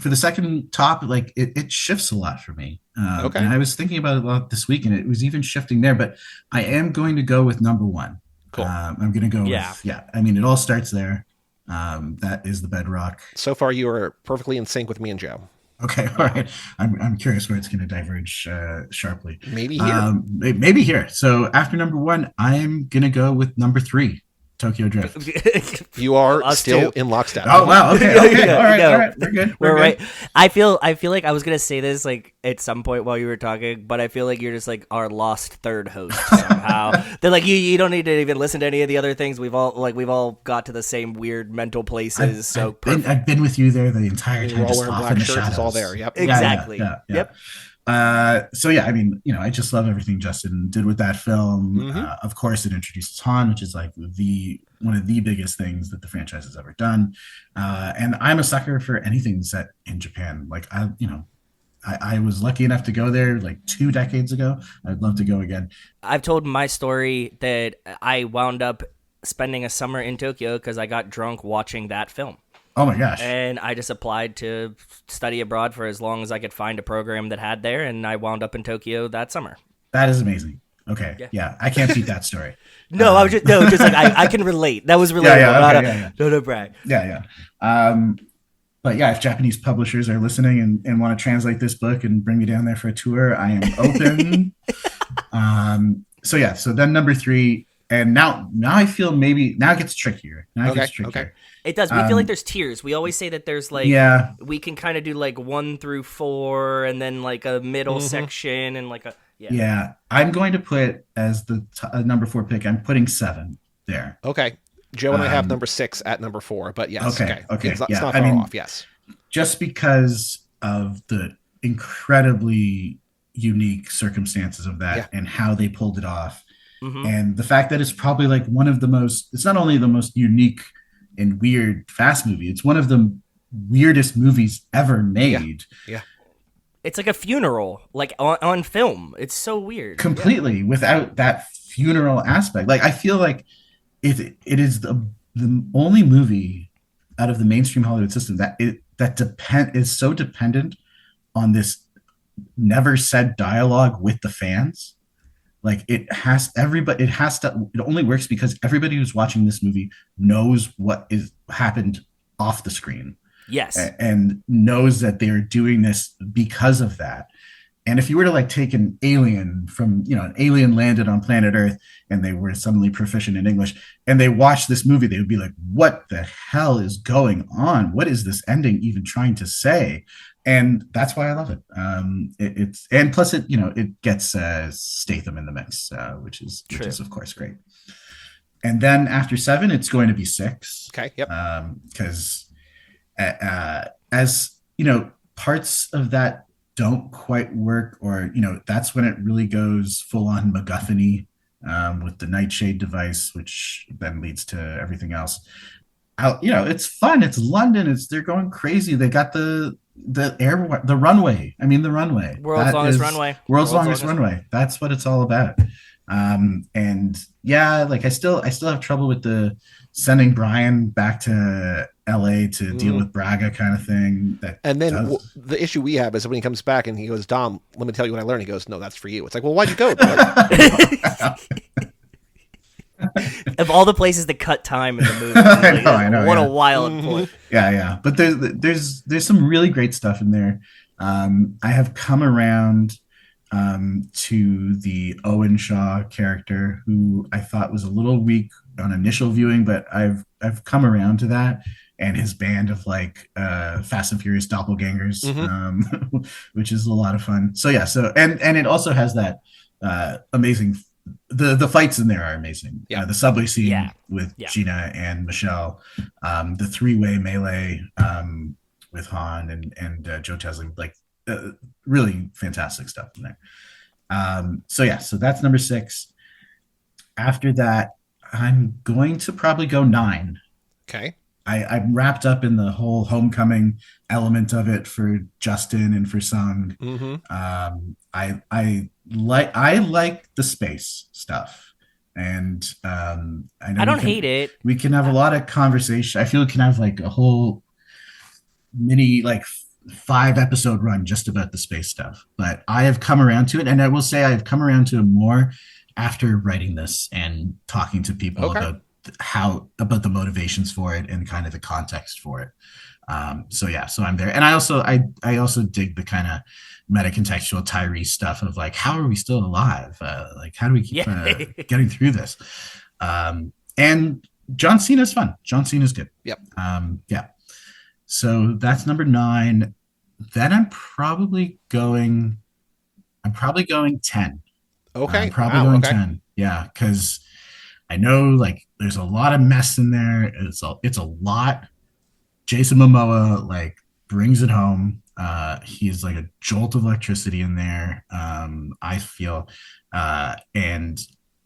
for the second top, like it shifts a lot for me. Okay. And I was thinking about it a lot this week, and it was even shifting there. But I am going to go with number one. Cool. I'm going to go with I mean, it all starts there. That is the bedrock. So far, you are perfectly in sync with me and Joe. Okay, all right. I'm curious where it's going to diverge sharply. Maybe here. Maybe here. So after number one, I'm going to go with number three, Tokyo Drift. You are still in lockstep. Oh wow. Okay. All right. We're good. We're right. I feel like I was gonna say this like at some point while you were talking, but I feel like you're just like our lost third host somehow. They're like you don't need to even listen to any of the other things. We've all got to the same weird mental places. I've been with you there the entire time. We're all wearing black shirts. It's all there. Yep. Exactly. Yeah. Yep. So yeah, I mean, you know, I just love everything Justin did with that film. Mm-hmm. Of course, it introduces Han, which is like one of the biggest things that the franchise has ever done. And I'm a sucker for anything set in Japan. Like I was lucky enough to go there like 2 decades ago. I'd love to go again. I've told my story that I wound up spending a summer in Tokyo because I got drunk watching that film. Oh my gosh. And I just applied to study abroad for as long as I could find a program that had there, and I wound up in Tokyo that summer. That is amazing. Okay. Yeah. I can't beat that story. No, I was just like I can relate. That was relatable. No brag. Yeah. But yeah, if Japanese publishers are listening and want to translate this book and bring me down there for a tour, I am open. So then number three, and now I feel maybe now it gets trickier. Okay. It does. We feel like there's tiers. We always say that there's like we can kind of do like 1 through 4, and then like a middle section, and like a yeah. I'm going to put as the number 4 pick. I'm putting 7 there. Okay. Joe and I have number 6 at number 4, but yes. Okay. It's not far off. Yes. Just because of the incredibly unique circumstances of that and how they pulled it off, and the fact that it's probably like one of the most. It's not only the most unique and weird Fast movie. It's one of the weirdest movies ever made. Yeah. It's like a funeral, like on film. It's so weird. Completely without that funeral aspect. Like I feel like it is the only movie out of the mainstream Hollywood system that is so dependent on this never said dialogue with the fans. Like it only works because everybody who's watching this movie knows what happened off the screen. Yes. And knows that they're doing this because of that. And if you were to like take an alien from, an alien landed on planet Earth and they were suddenly proficient in English and they watched this movie, they would be like, what the hell is going on? What is this ending even trying to say? And that's why I love it. And plus it gets Statham in the mix, which is of course great. And then after 7, it's going to be 6. Okay. Yep. Because as parts of that don't quite work, or that's when it really goes full on MacGuffin-y with the Nightshade device, which then leads to everything else. It's fun. It's London. They're going crazy. They got the runway. I mean, the runway. World's longest runway. World's longest runway. That's what it's all about. And yeah, like I still have trouble with the sending Brian back to LA to deal with Braga kind of thing. The issue we have is when he comes back and he goes, Dom, let me tell you what I learned. He goes, no, that's for you. It's like, well, why'd you go? Of all the places to cut time in the movie, I know. What a wild point. Yeah. But there's some really great stuff in there. I have come around to the Owen Shaw character, who I thought was a little weak on initial viewing, but I've come around to that, and his band of like Fast and Furious doppelgangers, which is a lot of fun. So yeah, and it also has that amazing. The fights in there are amazing. Yeah, the subway scene with Gina and Michelle, the 3-way melee with Han and Joe Tesla, like really fantastic stuff in there. So that's number 6. After that, I'm going to probably go 9. Okay. I'm wrapped up in the whole homecoming element of it for Justin and for Sung. Mm-hmm. I like the space stuff, and I don't hate it. We can have a lot of conversation. I feel we can have like a whole mini 5-episode run just about the space stuff. But I have come around to it, and I will say I've come around to it more after writing this and talking to people about the motivations for it and kind of the context for it. So I'm there. And I also dig the kind of meta-contextual Tyrese stuff of like, how are we still alive? How do we keep getting through this? And John Cena's fun. John Cena's good. Yep. So that's number 9. Then I'm probably going 10. Okay. I'm probably going 10. Yeah, because I know there's a lot of mess in there. It's a lot. Jason Momoa brings it home. He's like a jolt of electricity in there. I feel, and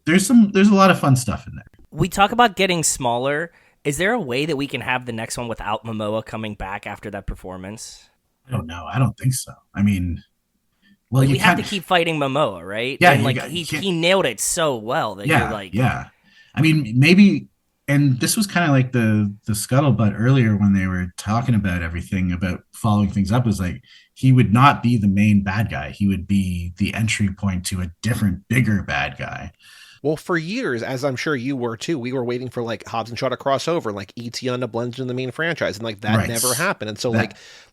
there's a lot of fun stuff in there. We talk about getting smaller. Is there a way that we can have the next one without Momoa coming back after that performance? I don't know. I don't think so. I mean, well, we have to keep fighting Momoa, right? Yeah, and he nailed it so well that you're like, yeah. I mean, maybe, and this was kind of like the scuttlebutt earlier when they were talking about everything about following things up, was like he would not be the main bad guy. He would be the entry point to a different, bigger bad guy. Well, for years, as I'm sure you were too, we were waiting for Hobbs and Shaw to cross over, Etion to blend into the main franchise, and that never happened. And so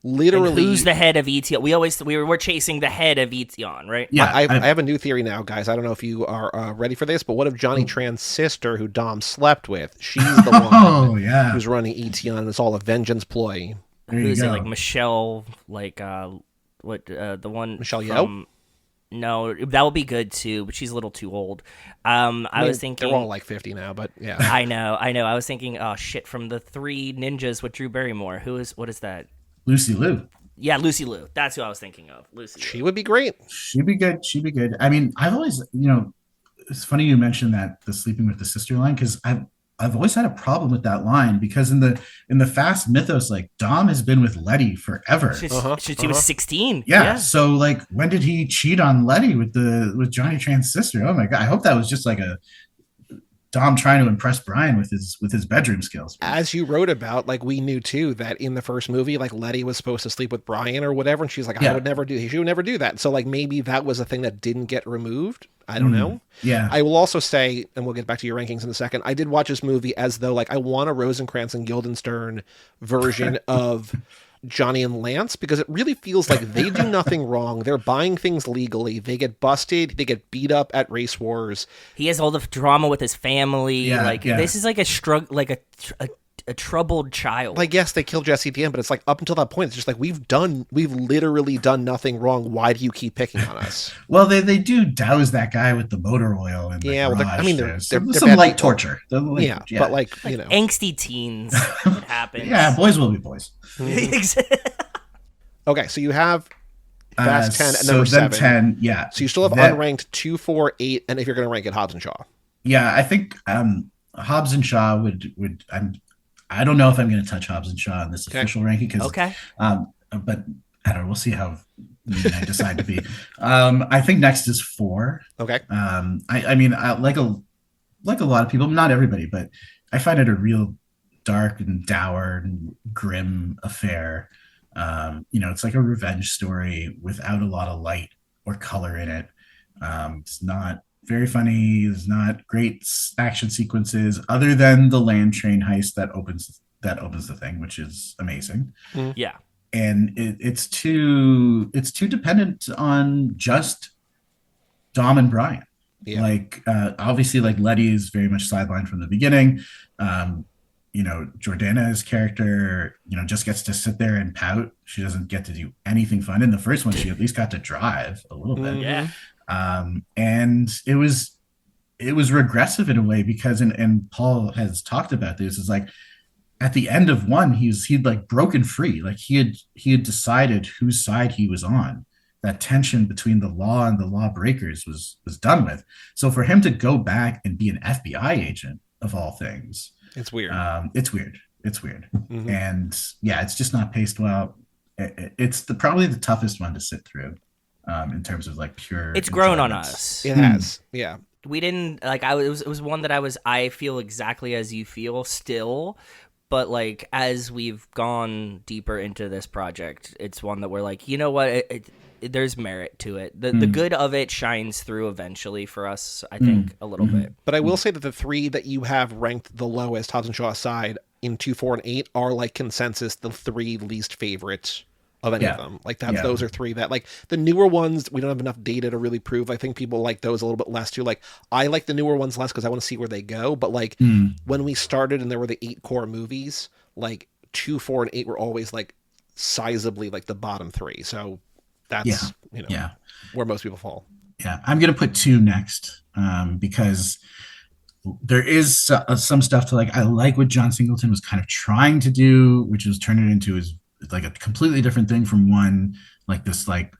literally, and who's the head of Etion? We were chasing the head of Etion, right? Yeah, I have a new theory now, guys. I don't know if you are ready for this, but what if Johnny Tran's sister, who Dom slept with, she's the one who's running Etion, and it's all a vengeance ploy? Who's it? Michelle, the one Michelle Yeoh? No, that would be good too, but she's a little too old. I was thinking they're all 50 now, but yeah. I know. I was thinking, oh shit, from the 3 Ninjas with Drew Barrymore. What is that? Lucy Liu. Yeah, Lucy Liu. That's who I was thinking of. Lucy Liu. She would be great. She'd be good. I mean, I've always, it's funny you mentioned that, the sleeping with the sister line, because I've always had a problem with that line, because in the Fast mythos, Dom has been with Letty forever. Since he was 16. Yeah. So when did he cheat on Letty with Johnny Tran's sister? Oh my God. I hope that was just a Dom trying to impress Brian with his bedroom skills. As you wrote about, we knew too that in the first movie, Letty was supposed to sleep with Brian or whatever, and she's like, I would never do. She would never do that. So maybe that was a thing that didn't get removed. I don't know. Yeah. I will also say, and we'll get back to your rankings in a second, I did watch this movie as though I want a Rosencrantz and Guildenstern version of Johnny and Lance, because it really feels like they do nothing wrong. They're buying things legally. They get busted. They get beat up at race wars. He has all the drama with his family. This is a struggle, a troubled child. Yes, they killed Jesse at the end, but it's up until that point, it's just we've literally done nothing wrong. Why do you keep picking on us? Well, they do douse that guy with the motor oil in the garage. They're some light torture. But angsty teens. It happens. Yeah, boys will be boys. Okay, so you have Fast 10 at number 7. 10, yeah. So you still have unranked 2, 4, 8, and if you're going to rank it, Hobbs and Shaw. Yeah, I think Hobbs and Shaw would. I don't know if I'm going to touch Hobbs and Shaw in this official ranking, because but I don't know. We'll see how I decide to be. I think next is 4. Okay. I mean, like a lot of people, not everybody, but I find it a real dark and dour and grim affair. It's like a revenge story without a lot of light or color in it. It's not very funny. There's not great action sequences other than the land train heist that opens the thing, which is amazing. Yeah. And it's too dependent on just Dom and Brian. Yeah. Obviously, Letty is very much sidelined from the beginning. Jordana's character, just gets to sit there and pout. She doesn't get to do anything fun. In the first one, she at least got to drive a little bit. Yeah. And it was regressive in a way, because and Paul has talked about this, is at the end of one, he'd like broken free. Like he had decided whose side he was on. That tension between the law and the lawbreakers was done with. So for him to go back and be an FBI agent of all things, It's weird. It's weird. It's weird. And yeah, it's just not paced well. It's probably the toughest one to sit through, in terms of like pure. It's grown on enjoyment. us. It has. Yeah. We didn't like. It was one that I feel exactly as you feel still, but like as we've gone deeper into this project, it's one that we're like, you know what, there's merit to it. The good of it shines through eventually for us, I think, a little bit. But I will say that the three that you have ranked the lowest, Hobbs and Shaw aside, in 2, 4, and 8, are like consensus the three least favorites of any of them. Like those are three that, like, the newer ones we don't have enough data to really prove. I think people like those a little bit less too. Like, I like the newer ones less because I want to see where they go. But like when we started and there were the 8 core movies, like 2, 4, and 8 were always like sizably like the bottom 3. So that's where most people fall. Yeah, I'm gonna put 2 next, because there is some stuff to like. I like what John Singleton was kind of trying to do, which was turn it into his like a completely different thing from one, like this like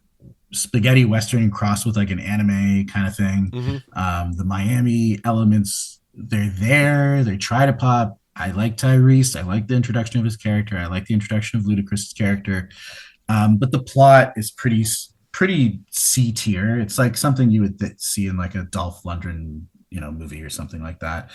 spaghetti western crossed with like an anime kind of thing. The Miami elements, they're there. They try to pop. I like Tyrese. I like the introduction of his character. I like the introduction of Ludacris's character. But the plot is pretty C tier. It's like something you would see in like a Dolph Lundgren, movie or something like that.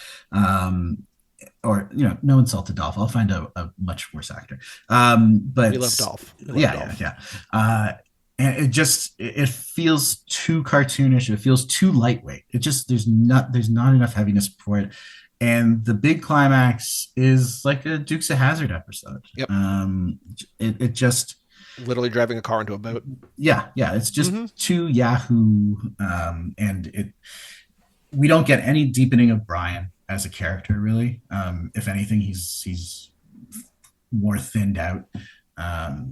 Or no insult to Dolph. I'll find a much worse actor. But We love Dolph. Yeah. And it feels too cartoonish. It feels too lightweight. There's not enough heaviness for it. And the big climax is like a Dukes of Hazzard episode. Yep. It just literally driving a car into a boat. Yeah. It's just too Yahoo. And we don't get any deepening of Brian as a character, really. If anything, he's more thinned out.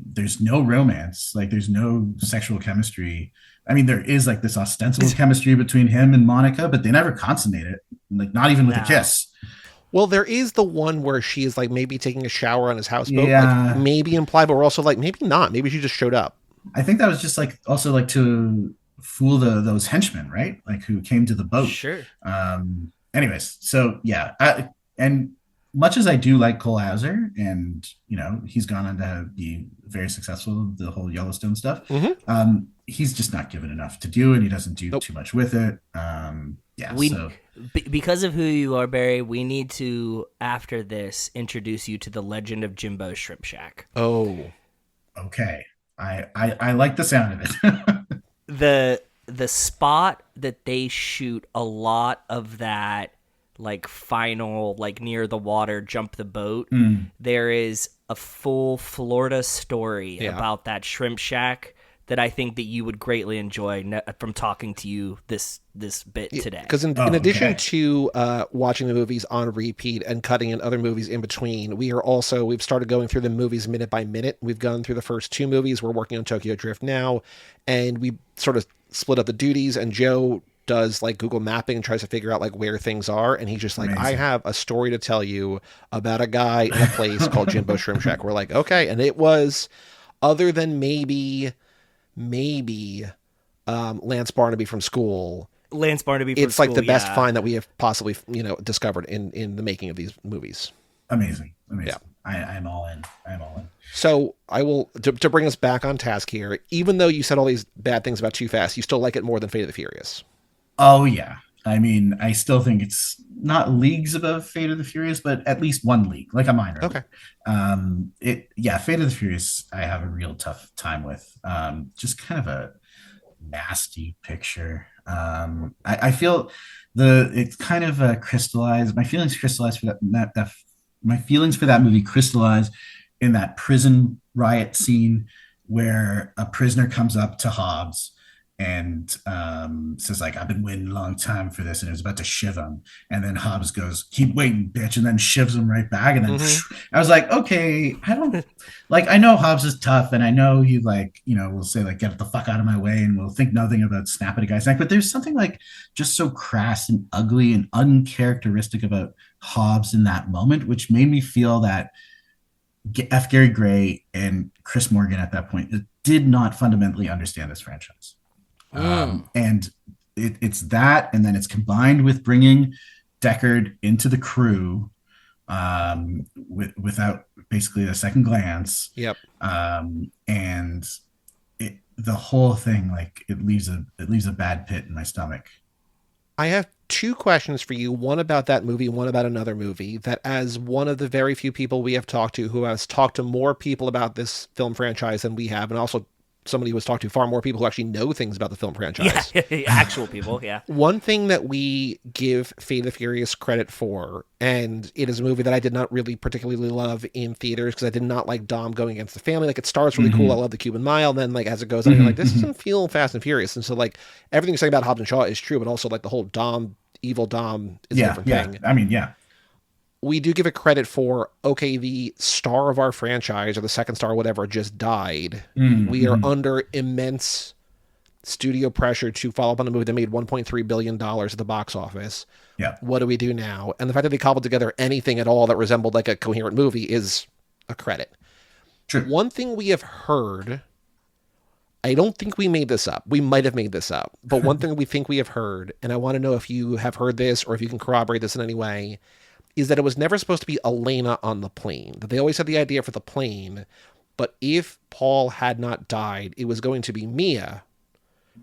There's no romance, like there's no sexual chemistry. I mean, there is like this ostensible chemistry between him and Monica, but they never consummate it, like not even with a kiss. Well, there is the one where she is like maybe taking a shower on his houseboat, like maybe implied, but we're also like maybe not. Maybe she just showed up. I think that was just like also like to fool those henchmen, right? Like who came to the boat. Sure. Anyways, so yeah, and much as I do like Cole Hauser, and he's gone on to be very successful, the whole Yellowstone stuff. He's just not given enough to do, and he doesn't do too much with it. Because of who you are, Barry, we need to, after this, introduce you to the legend of Jimbo's Shrimp Shack. Oh, okay. I like the sound of it. The spot that they shoot a lot of that, like final, like near the water, jump the boat. There is a full Florida story about that shrimp shack that I think that you would greatly enjoy from talking to you this bit today. Because in addition to watching the movies on repeat and cutting in other movies in between, we've started going through the movies minute by minute. We've gone through the first 2 movies. We're working on Tokyo Drift now, and we sort of split up the duties, and Joe does like Google mapping and tries to figure out like where things are, and he's just like, amazing. I have a story to tell you about a guy in a place called Jimbo Shrimp Shack. We're like, okay. And it was, other than maybe Lance Barnaby from School, it's like the best find that we have possibly discovered in the making of these movies. Amazing. Yeah. I'm all in. So I will, to bring us back on task here, even though you said all these bad things about Too Fast, you still like it more than Fate of the Furious. Oh yeah. I mean, I still think it's not leagues above Fate of the Furious, but at least one league, like a minor. Okay. Fate of the Furious, I have a real tough time with. Just kind of a nasty picture. I feel it's kind of crystallized. My feelings crystallized for that my feelings for that movie crystallized in that prison riot scene where a prisoner comes up to Hobbs and says like, I've been waiting a long time for this, and it was about to shiv him, and then Hobbs goes, keep waiting, bitch, and then shivs him right back, and then I was like, okay, I don't like, I know Hobbs is tough, and I know he like, will say like, get the fuck out of my way, and will think nothing about snapping a guy's neck, but there's something like just so crass and ugly and uncharacteristic about Hobbs in that moment, which made me feel that F. Gary Gray and Chris Morgan at that point did not fundamentally understand this franchise. And it's that, and then it's combined with bringing Deckard into the crew without basically a second glance. Yep. And the whole thing, like, it leaves a bad pit in my stomach. I have two questions for you, one about that movie, one about another movie, that as one of the very few people we have talked to who has talked to more people about this film franchise than we have, and also somebody who has talked to far more people who actually know things about the film franchise. Yeah, actual people, yeah. One thing that we give Fate of the Furious credit for, and it is a movie that I did not really particularly love in theaters because I did not like Dom going against the family. Like, it starts really cool. I love the Cuban Mile. And then, like, as it goes on, you're like, this doesn't feel Fast and Furious. And so, like, everything you're saying about Hobbs and Shaw is true, but also, like, the whole evil Dom is a different thing. I mean, yeah. We do give it credit for, okay, the star of our franchise, or the second star, or whatever, just died. We are under immense studio pressure to follow up on a movie that made $1.3 billion at the box office. Yeah. What do we do now? And the fact that they cobbled together anything at all that resembled like a coherent movie is a credit. True. One thing we have heard, I don't think we made this up. We might have made this up. But one thing we think we have heard, and I want to know if you have heard this or if you can corroborate this in any way, is that it was never supposed to be Elena on the plane. That they always had the idea for the plane, but if Paul had not died, it was going to be Mia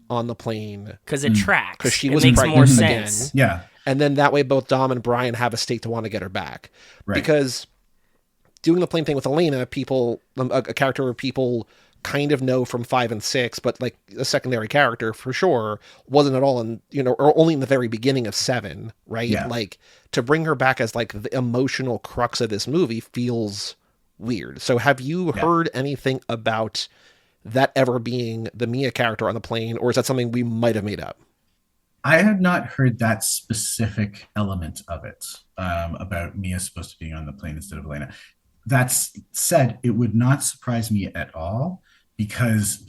on the plane. Because it tracks. Because she it was makes pregnant more again. sense. Yeah. And then that way both Dom and Brian have a stake to want to get her back. Right. Because doing the plane thing with Elena, people, a character where people kind of know from 5 and 6, but like a secondary character for sure, wasn't at all in, or only in the very beginning of 7, right? Yeah. Like, to bring her back as like the emotional crux of this movie feels weird. So have you heard anything about that ever being the Mia character on the plane, or is that something we might have made up? I had not heard that specific element of it, about Mia supposed to be on the plane instead of Elena. That said, it would not surprise me at all, because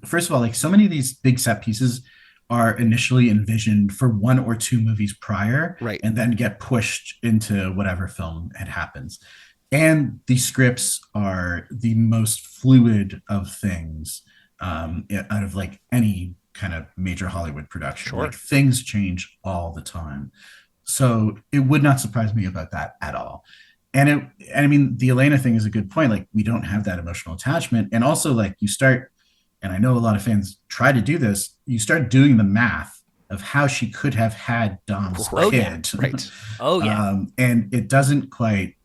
first of all, like, so many of these big set pieces are initially envisioned for 1 or 2 movies prior, right, and then get pushed into whatever film it happens. And the scripts are the most fluid of things, out of like any kind of major Hollywood production. Sure. Like, things change all the time. So it would not surprise me about that at all. And I mean, the Elena thing is a good point. Like, we don't have that emotional attachment. And also, like, you start, and I know a lot of fans try to do this, you start doing the math of how she could have had Dom's kid. Right. Oh, yeah. And it doesn't quite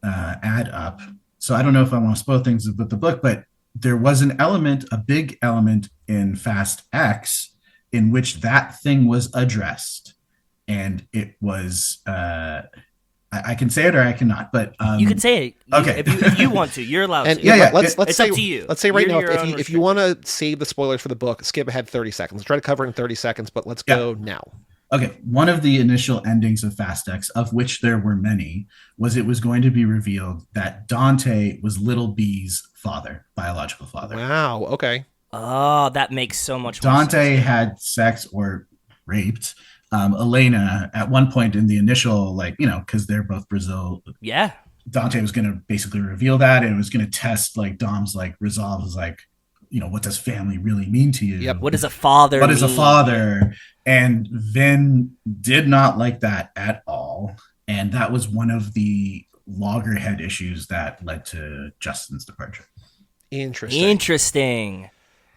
add up. So I don't know if I want to spoil things with the book, but there was a big element in Fast X in which that thing was addressed. And it was... I can say it or I cannot, but you can say it. Okay, if you want to, you're allowed to. Yeah. Let's it's say, up to you. Let's say right You're now, if you want to save the spoilers for the book, skip ahead 30 seconds. Let's try to cover it in 30 seconds, but let's go now. Okay, one of the initial endings of Fast X, of which there were many, was it was going to be revealed that Dante was Little B's father, biological father. Wow. Okay. Oh, that makes so much more sense. Dante had sex or raped Elena at one point in the initial, like, because they're both Brazil. Yeah. Dante was going to basically reveal that, and it was going to test like Dom's like resolve, was like, what does family really mean to you? Yep. What does a father mean? Is a father? And Vin did not like that at all. And that was one of the loggerhead issues that led to Justin's departure. Interesting.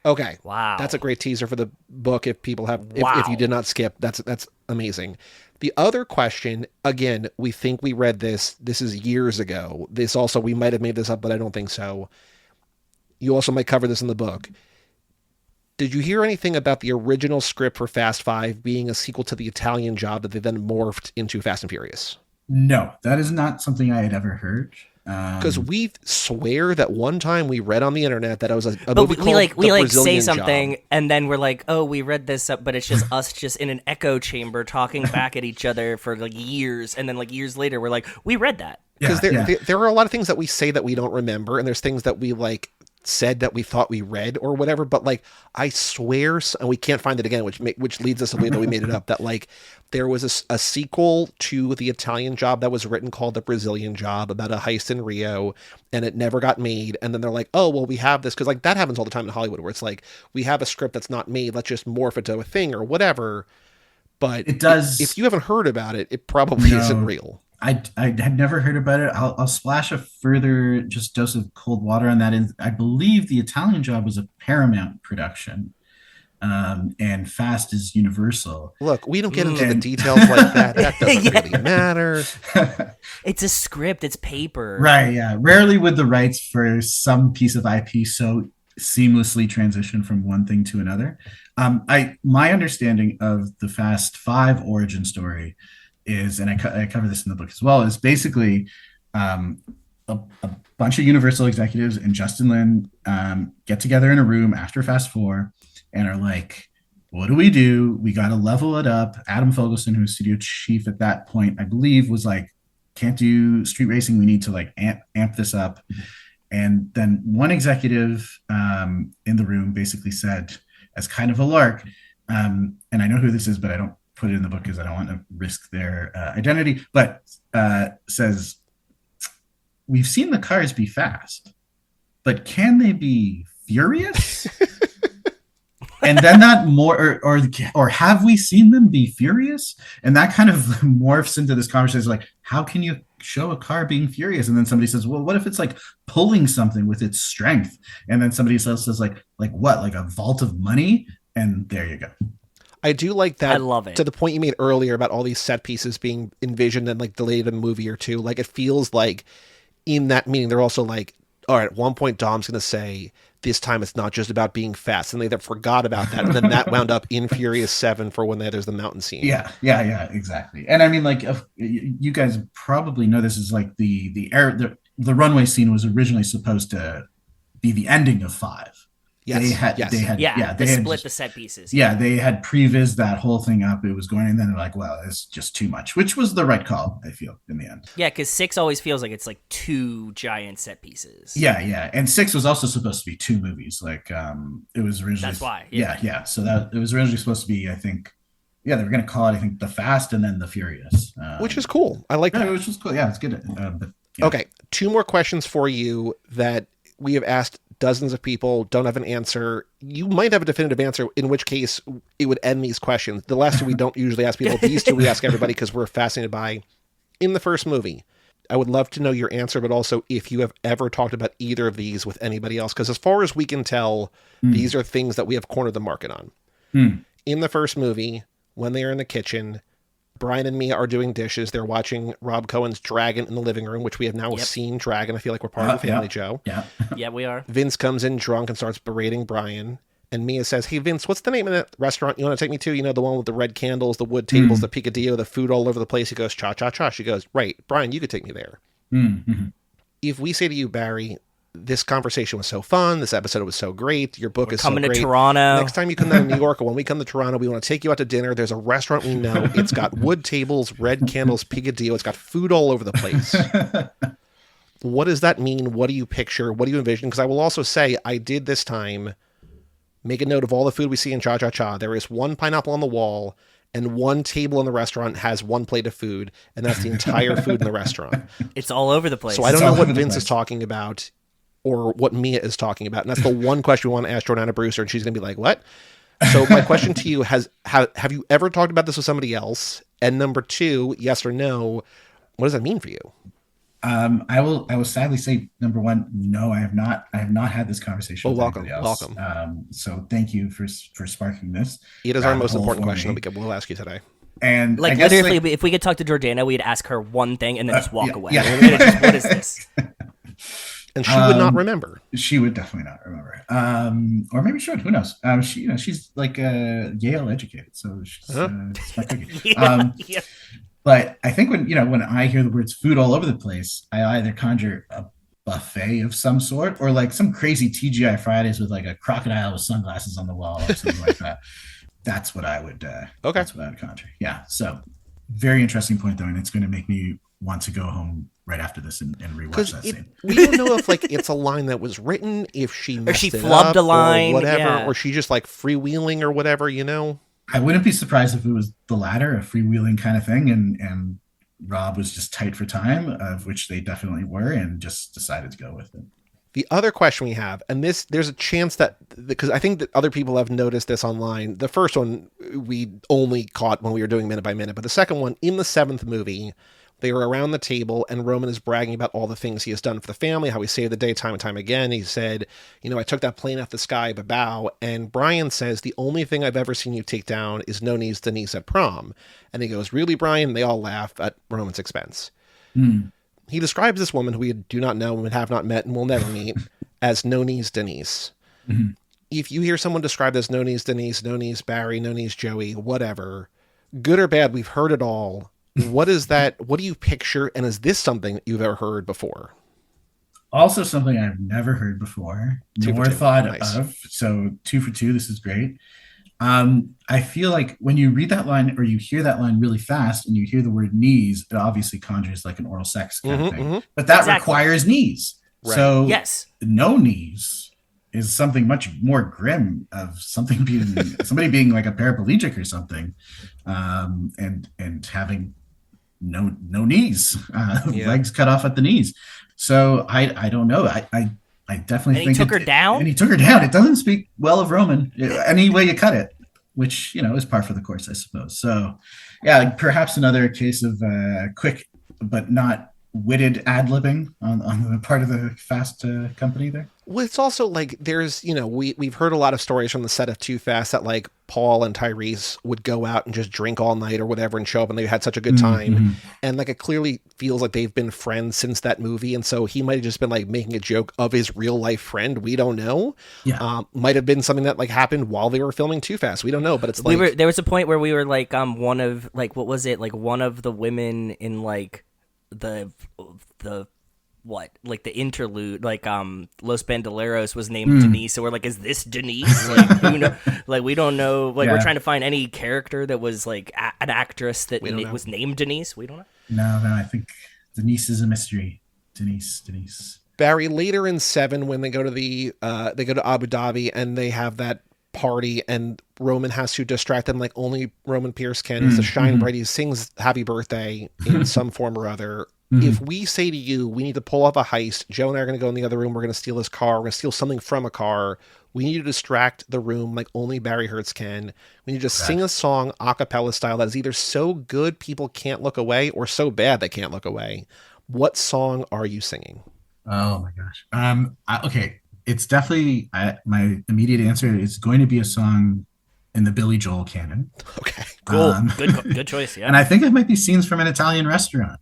Okay. Wow. That's a great teaser for the book. If people have, if you did not skip, that's amazing. The other question, again, we think we read this. This is years ago. This also, we might have made this up, but I don't think so. You also might cover this in the book. Did you hear anything about the original script for Fast 5 being a sequel to The Italian Job that they then morphed into Fast and Furious? No, that is not something I had ever heard. Because we swear that one time we read on the internet that it was a But movie called The we say Brazilian something, Job. and then we're like, oh, we read this up, but it's just us just in an echo chamber talking back at each other for like years, and then like years later, we're like, we read that. Because there are a lot of things that we say that we don't remember, and there's things that we like said that we thought we read or whatever. But like, I swear, and we can't find it again, which leads us to believe that we made it up. That like there was a sequel to The Italian Job that was written called The Brazilian Job about a heist in Rio, and it never got made. And then they're like, oh well, we have this because like that happens all the time in Hollywood, where it's like we have a script that's not made, let's just morph it to a thing or whatever. But it does. If you haven't heard about it, it probably isn't real. I had never heard about it. I'll splash a further just dose of cold water on that. I believe The Italian Job was a Paramount production, and Fast is Universal. Look, we don't get into the details like that. That doesn't really matter. It's a script. It's paper. Right, yeah. Rarely would the rights for some piece of IP so seamlessly transition from one thing to another. My understanding of the Fast 5 origin story is, and I cover this in the book as well, is basically a bunch of Universal executives and Justin Lin get together in a room after Fast 4 and are like, what do? We got to level it up. Adam Fogelson, who was studio chief at that point, I believe, was like, can't do street racing. We need to like amp this up. And then one executive in the room basically said, as kind of a lark, and I know who this is, but I don't put it in the book because I don't want to risk their identity, but says, we've seen the cars be fast, but can they be furious? And then that more, or have we seen them be furious? And that kind of morphs into this conversation, like, how can you show a car being furious? And then somebody says, well, what if it's like pulling something with its strength? And then somebody else says, like what, like a vault of money? And there you go. I do like that. I love it. To the point you made earlier about all these set pieces being envisioned and like delayed a movie or two. Like it feels like in that meeting, they're also like, all right, at one point Dom's going to say, this time it's not just about being fast. And they forgot about that. And then that wound up in Furious 7 for when there's the mountain scene. Yeah, exactly. And I mean, like, you guys probably know this is like the runway scene was originally supposed to be the ending of 5. Yes. They had split the set pieces. Yeah, they had previs that whole thing up. It was going, and then they're like, well, it's just too much, which was the right call, I feel, in the end. Yeah, because 6 always feels like it's like 2 giant set pieces. Yeah. And 6 was also supposed to be 2 movies. Like, it was originally. That's why. Yeah. So that it was originally supposed to be, I think, they were going to call it, I think, The Fast and then The Furious. Which is cool. I like that. Which is cool. Yeah, it's good. Okay, 2 more questions for you that we have asked dozens of people, don't have an answer. You might have a definitive answer, in which case it would end these questions. The last 2 we don't usually ask people. These 2 we ask everybody because we're fascinated by. In the first movie, I would love to know your answer, but also if you have ever talked about either of these with anybody else, because as far as we can tell, these are things that we have cornered the market on. In the first movie, when they are in the kitchen, Brian and Mia are doing dishes. They're watching Rob Cohen's Dragon in the living room, which we have now seen Dragon. I feel like we're part of the family, Joe. Yeah. Yeah, we are. Vince comes in drunk and starts berating Brian. And Mia says, hey, Vince, what's the name of that restaurant you want to take me to? You know, the one with the red candles, the wood tables, the picadillo, the food all over the place. He goes, cha, cha, cha. She goes, right, Brian, you could take me there. If we say to you, Barry, this conversation was so fun. This episode was so great. Your book is so great. Coming to Toronto. Next time you come down to New York, or when we come to Toronto, we want to take you out to dinner. There's a restaurant we know. It's got wood tables, red candles, picadillo. It's got food all over the place. What does that mean? What do you picture? What do you envision? Because I will also say, I did this time make a note of all the food we see in Cha Cha Cha. There is 1 pineapple on the wall, and 1 table in the restaurant has 1 plate of food, and that's the entire food in the restaurant. It's all over the place. So I don't know what Vince is talking about or what Mia is talking about. And that's the one question we want to ask Jordana Brewster, and she's going to be like, what? So my question to you have you ever talked about this with somebody else? And number 2, yes or no, what does that mean for you? I will sadly say, number 1, no, I have not had this conversation with welcome, anybody else. welcome. So thank you for sparking this. It is our most important question that we'll ask you today. And like, I guess, literally, if we could talk to Jordana, we'd ask her one thing and then just walk away. Yeah. What is this? And she would not remember. She would definitely not remember. Or maybe she would. Who knows? She's like Yale educated, so she's smart cookie. But I think when I hear the words food all over the place, I either conjure a buffet of some sort or like some crazy TGI Fridays with like a crocodile with sunglasses on the wall or something like that. That's what I would. Okay. That's what I would conjure. Yeah. So very interesting point though, and it's going to make me want to go home right after this and rewatch that scene. We don't know if like it's a line that was written, if she messed she it flubbed up, a line, or whatever, yeah. or she just like freewheeling or whatever, you know. I wouldn't be surprised if it was the latter, a freewheeling kind of thing, and Rob was just tight for time, of which they definitely were, and just decided to go with it. The other question we have, and there's a chance that, because I think that other people have noticed this online. The first one we only caught when we were doing minute by minute, but the second one, in the seventh movie, they were around the table and Roman is bragging about all the things he has done for the family, how he saved the day time and time again. He said, I took that plane off the sky, bow. And Brian says, the only thing I've ever seen you take down is no knees Denise at prom. And he goes, really, Brian? They all laugh at Roman's expense. He describes this woman who we do not know and have not met and will never meet as No Knees Denise. If you hear someone described as No Knees Denise, No Knees Barry, No Knees Joey, whatever, good or bad, we've heard it all. What is that? What do you picture? And is this something that you've ever heard before? Also something I've never heard before, nor thought of. So 2 for 2, this is great. I feel like when you read that line or you hear that line really fast and you hear the word knees, it obviously conjures like an oral sex kind of thing. But that requires knees. Right. So yes, no knees is something much more grim, of something being somebody being like a paraplegic or something, and having no knees, legs cut off at the knees. So I don't know. I definitely think he took her down. And he took her down. It doesn't speak well of Roman any way you cut it, which is par for the course, I suppose. So, yeah, perhaps another case of quick but not witted ad-libbing on the part of the Fast company there. Well, it's also like there's, we've heard a lot of stories from the set of Too Fast that like Paul and Tyrese would go out and just drink all night or whatever and show up and they had such a good time. And like it clearly feels like they've been friends since that movie. And so he might have just been like making a joke of his real life friend. We don't know. Yeah. Might have been something that like happened while they were filming Too Fast. We don't know, but it's like there was a point where we were like one of like what was it? Like one of the women in like the the interlude, like Los Bandoleros was named Denise, so we're like, is this Denise? Like who know? Like we don't know. Like we're trying to find any character that was like an actress that was named Denise. We don't know. No, I think Denise is a mystery. Denise. Barry, later in 7, when they go to Abu Dhabi and they have that party and Roman has to distract them like only Roman Pierce can. He's a shine bright. He sings happy birthday in some form or other. If we say to you, we need to pull off a heist, Joe and I are going to go in the other room, we're going to steal his car, we're going to steal something from a car, we need to distract the room like only Barry Hertz can. We need to sing a song a cappella style that is either so good people can't look away or so bad they can't look away. What song are you singing? Oh my gosh. Okay. It's definitely, my immediate answer is going to be a song in the Billy Joel canon. Okay, cool. Good choice. Yeah. And I think it might be Scenes from an Italian Restaurant.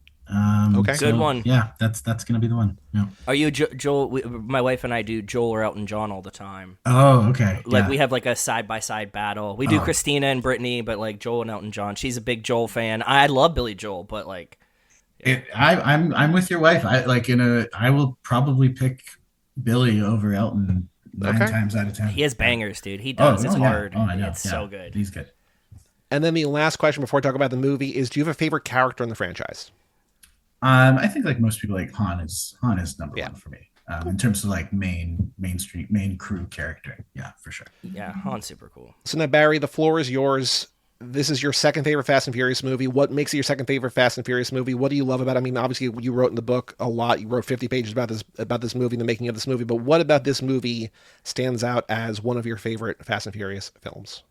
Okay, good one. Yeah, that's going to be the one. Yeah. Are you Joel? My wife and I do Joel or Elton John all the time. Oh, okay. Like we have like a side by side battle. We do Christina and Brittany, but like Joel and Elton John. She's a big Joel fan. I love Billy Joel, but like, I'm with your wife. I will probably pick Billy over Elton 9 times out of 10. He has bangers, dude. He does. It's hard. Oh, I know. It's so good. He's good. And then the last question before I talk about the movie is, do you have a favorite character in the franchise? I think like most people, like Han is number one for me. In terms of like main crew character. Yeah, for sure. Yeah, Han's super cool. So now, Barry, the floor is yours. This is your second favorite Fast and Furious movie. What makes it your second favorite Fast and Furious movie? What do you love about it? I mean, obviously you wrote in the book a lot. You wrote 50 pages about this movie, the making of this movie. But what about this movie stands out as one of your favorite Fast and Furious films?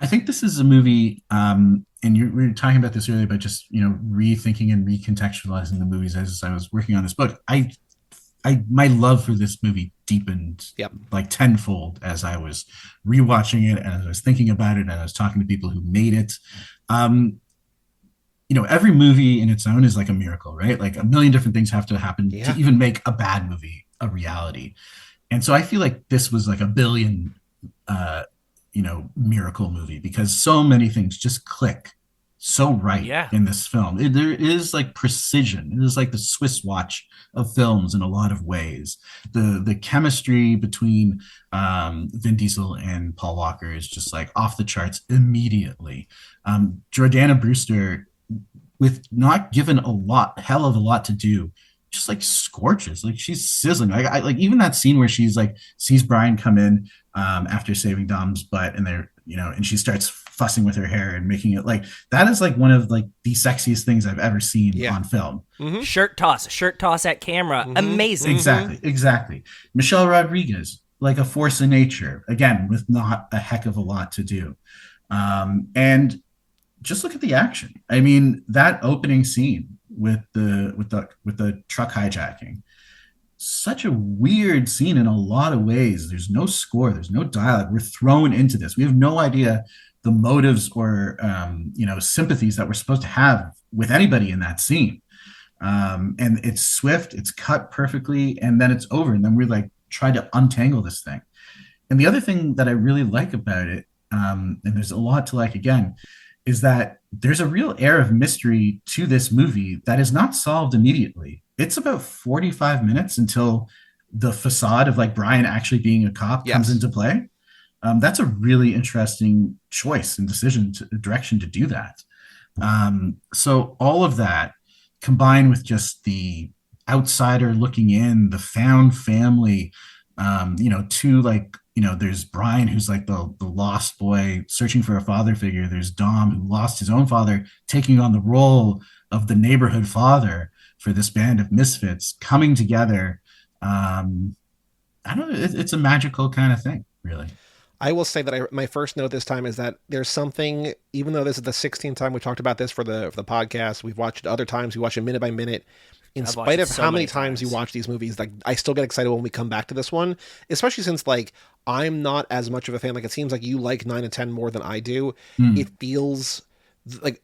I think this is a movie, and we were talking about this earlier, but just, rethinking and recontextualizing the movies as I was working on this book. My love for this movie deepened like tenfold as I was rewatching it and as I was thinking about it and I was talking to people who made it. Every movie in its own is like a miracle, right? Like a million different things have to happen to even make a bad movie a reality. And so I feel like this was like a billion, miracle movie because so many things just click so right Yeah. in this film. There is like precision. It is like the Swiss watch of films in a lot of ways. The chemistry between Vin Diesel and Paul Walker is just like off the charts immediately. Jordana Brewster, with not given hell of a lot to do, just like scorches. Like she's sizzling. I like even that scene where she's like sees Brian come in after saving Dom's butt, and they're and she starts fussing with her hair and making it like that is like one of like the sexiest things I've ever seen on film. Mm-hmm. Shirt toss at camera, amazing. Exactly. Michelle Rodriguez, like a force of nature, again with not a heck of a lot to do, and just look at the action. I mean, that opening scene with the truck hijacking, such a weird scene in a lot of ways. There's no score, there's no dialogue. We're thrown into this. We have no idea the motives or sympathies that we're supposed to have with anybody in that scene. And it's swift, it's cut perfectly, and then it's over. And then we're like trying to untangle this thing. And the other thing that I really like about it, and there's a lot to like again, is that there's a real air of mystery to this movie that is not solved immediately. It's about 45 minutes until the facade of like Brian actually being a cop comes into play. That's a really interesting choice and direction to do that. So all of that combined with just the outsider looking in, the found family, there's Brian, who's like the lost boy searching for a father figure. There's Dom, who lost his own father, taking on the role of the neighborhood father for this band of misfits coming together. I don't know. It's a magical kind of thing, really. I will say that my first note this time is that there's something, even though this is the 16th time we talked about this for the podcast, we've watched it other times, we watch it minute by minute. In spite of how many times you watch these movies, like I still get excited when we come back to this one, especially since like I'm not as much of a fan. Like it seems like you like 9 and 10 more than I do. It feels like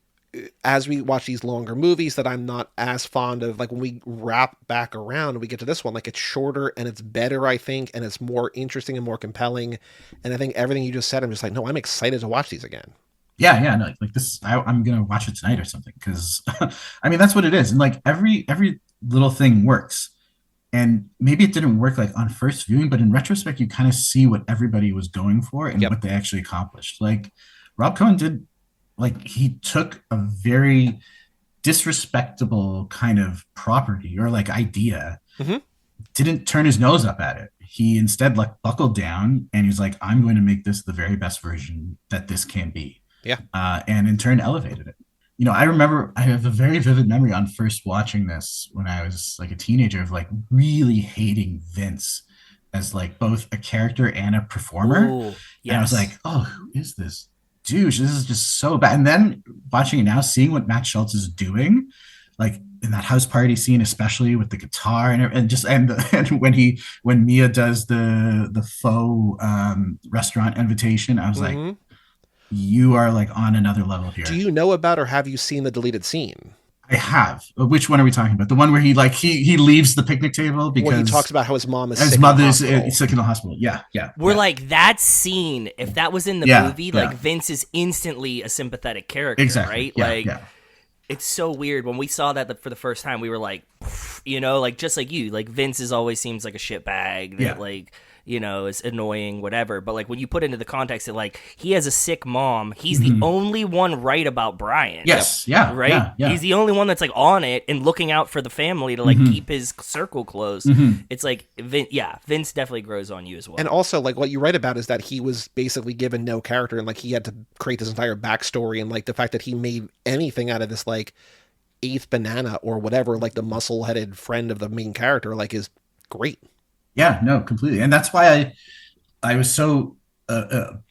as we watch these longer movies that I'm not as fond of. Like when we wrap back around and we get to this one, like it's shorter and it's better, I think, and it's more interesting and more compelling. And I think everything you just said, I'm just like, no, I'm excited to watch these again. Yeah, no, like this, I'm gonna watch it tonight or something because, I mean, that's what it is, and like every little thing works, and maybe it didn't work like on first viewing, but in retrospect, you kind of see what everybody was going for and what they actually accomplished. Like Rob Cohen did, like he took a very disrespectable kind of property or like idea, didn't turn his nose up at it. He instead like buckled down and he's like, I'm going to make this the very best version that this can be. Yeah. And in turn elevated it. I remember I have a very vivid memory on first watching this when I was like a teenager of like really hating Vince as like both a character and a performer. Ooh, yes. And I was like, oh, who is this douche? This is just so bad. And then watching it now, seeing what Matt Schultz is doing, like in that house party scene, especially with the guitar and when Mia does the faux restaurant invitation, I was like, you are like on another level here. Do you know about or have you seen the deleted scene? I have. Which one are we talking about? The one where he leaves the picnic table because he talks about how his mom is his sick mother's in the hospital. sick in the hospital. Yeah. We're like that scene. If that was in the movie, like Vince is instantly a sympathetic character, right? It's so weird. When we saw that for the first time, we were like, like just like you, like Vince always seems like a shitbag that like, is annoying, whatever. But like when you put into the context that like he has a sick mom, he's the only one right about Brian. Yes. Yeah. Right. Yeah. He's the only one that's like on it and looking out for the family to like keep his circle close. It's like, Vince definitely grows on you as well. And also like what you write about is that he was basically given no character and like he had to create this entire backstory, and like the fact that he made anything out of this like eighth banana or whatever, like the muscle-headed friend of the main character, like is great. Yeah, no, completely. And that's why I was so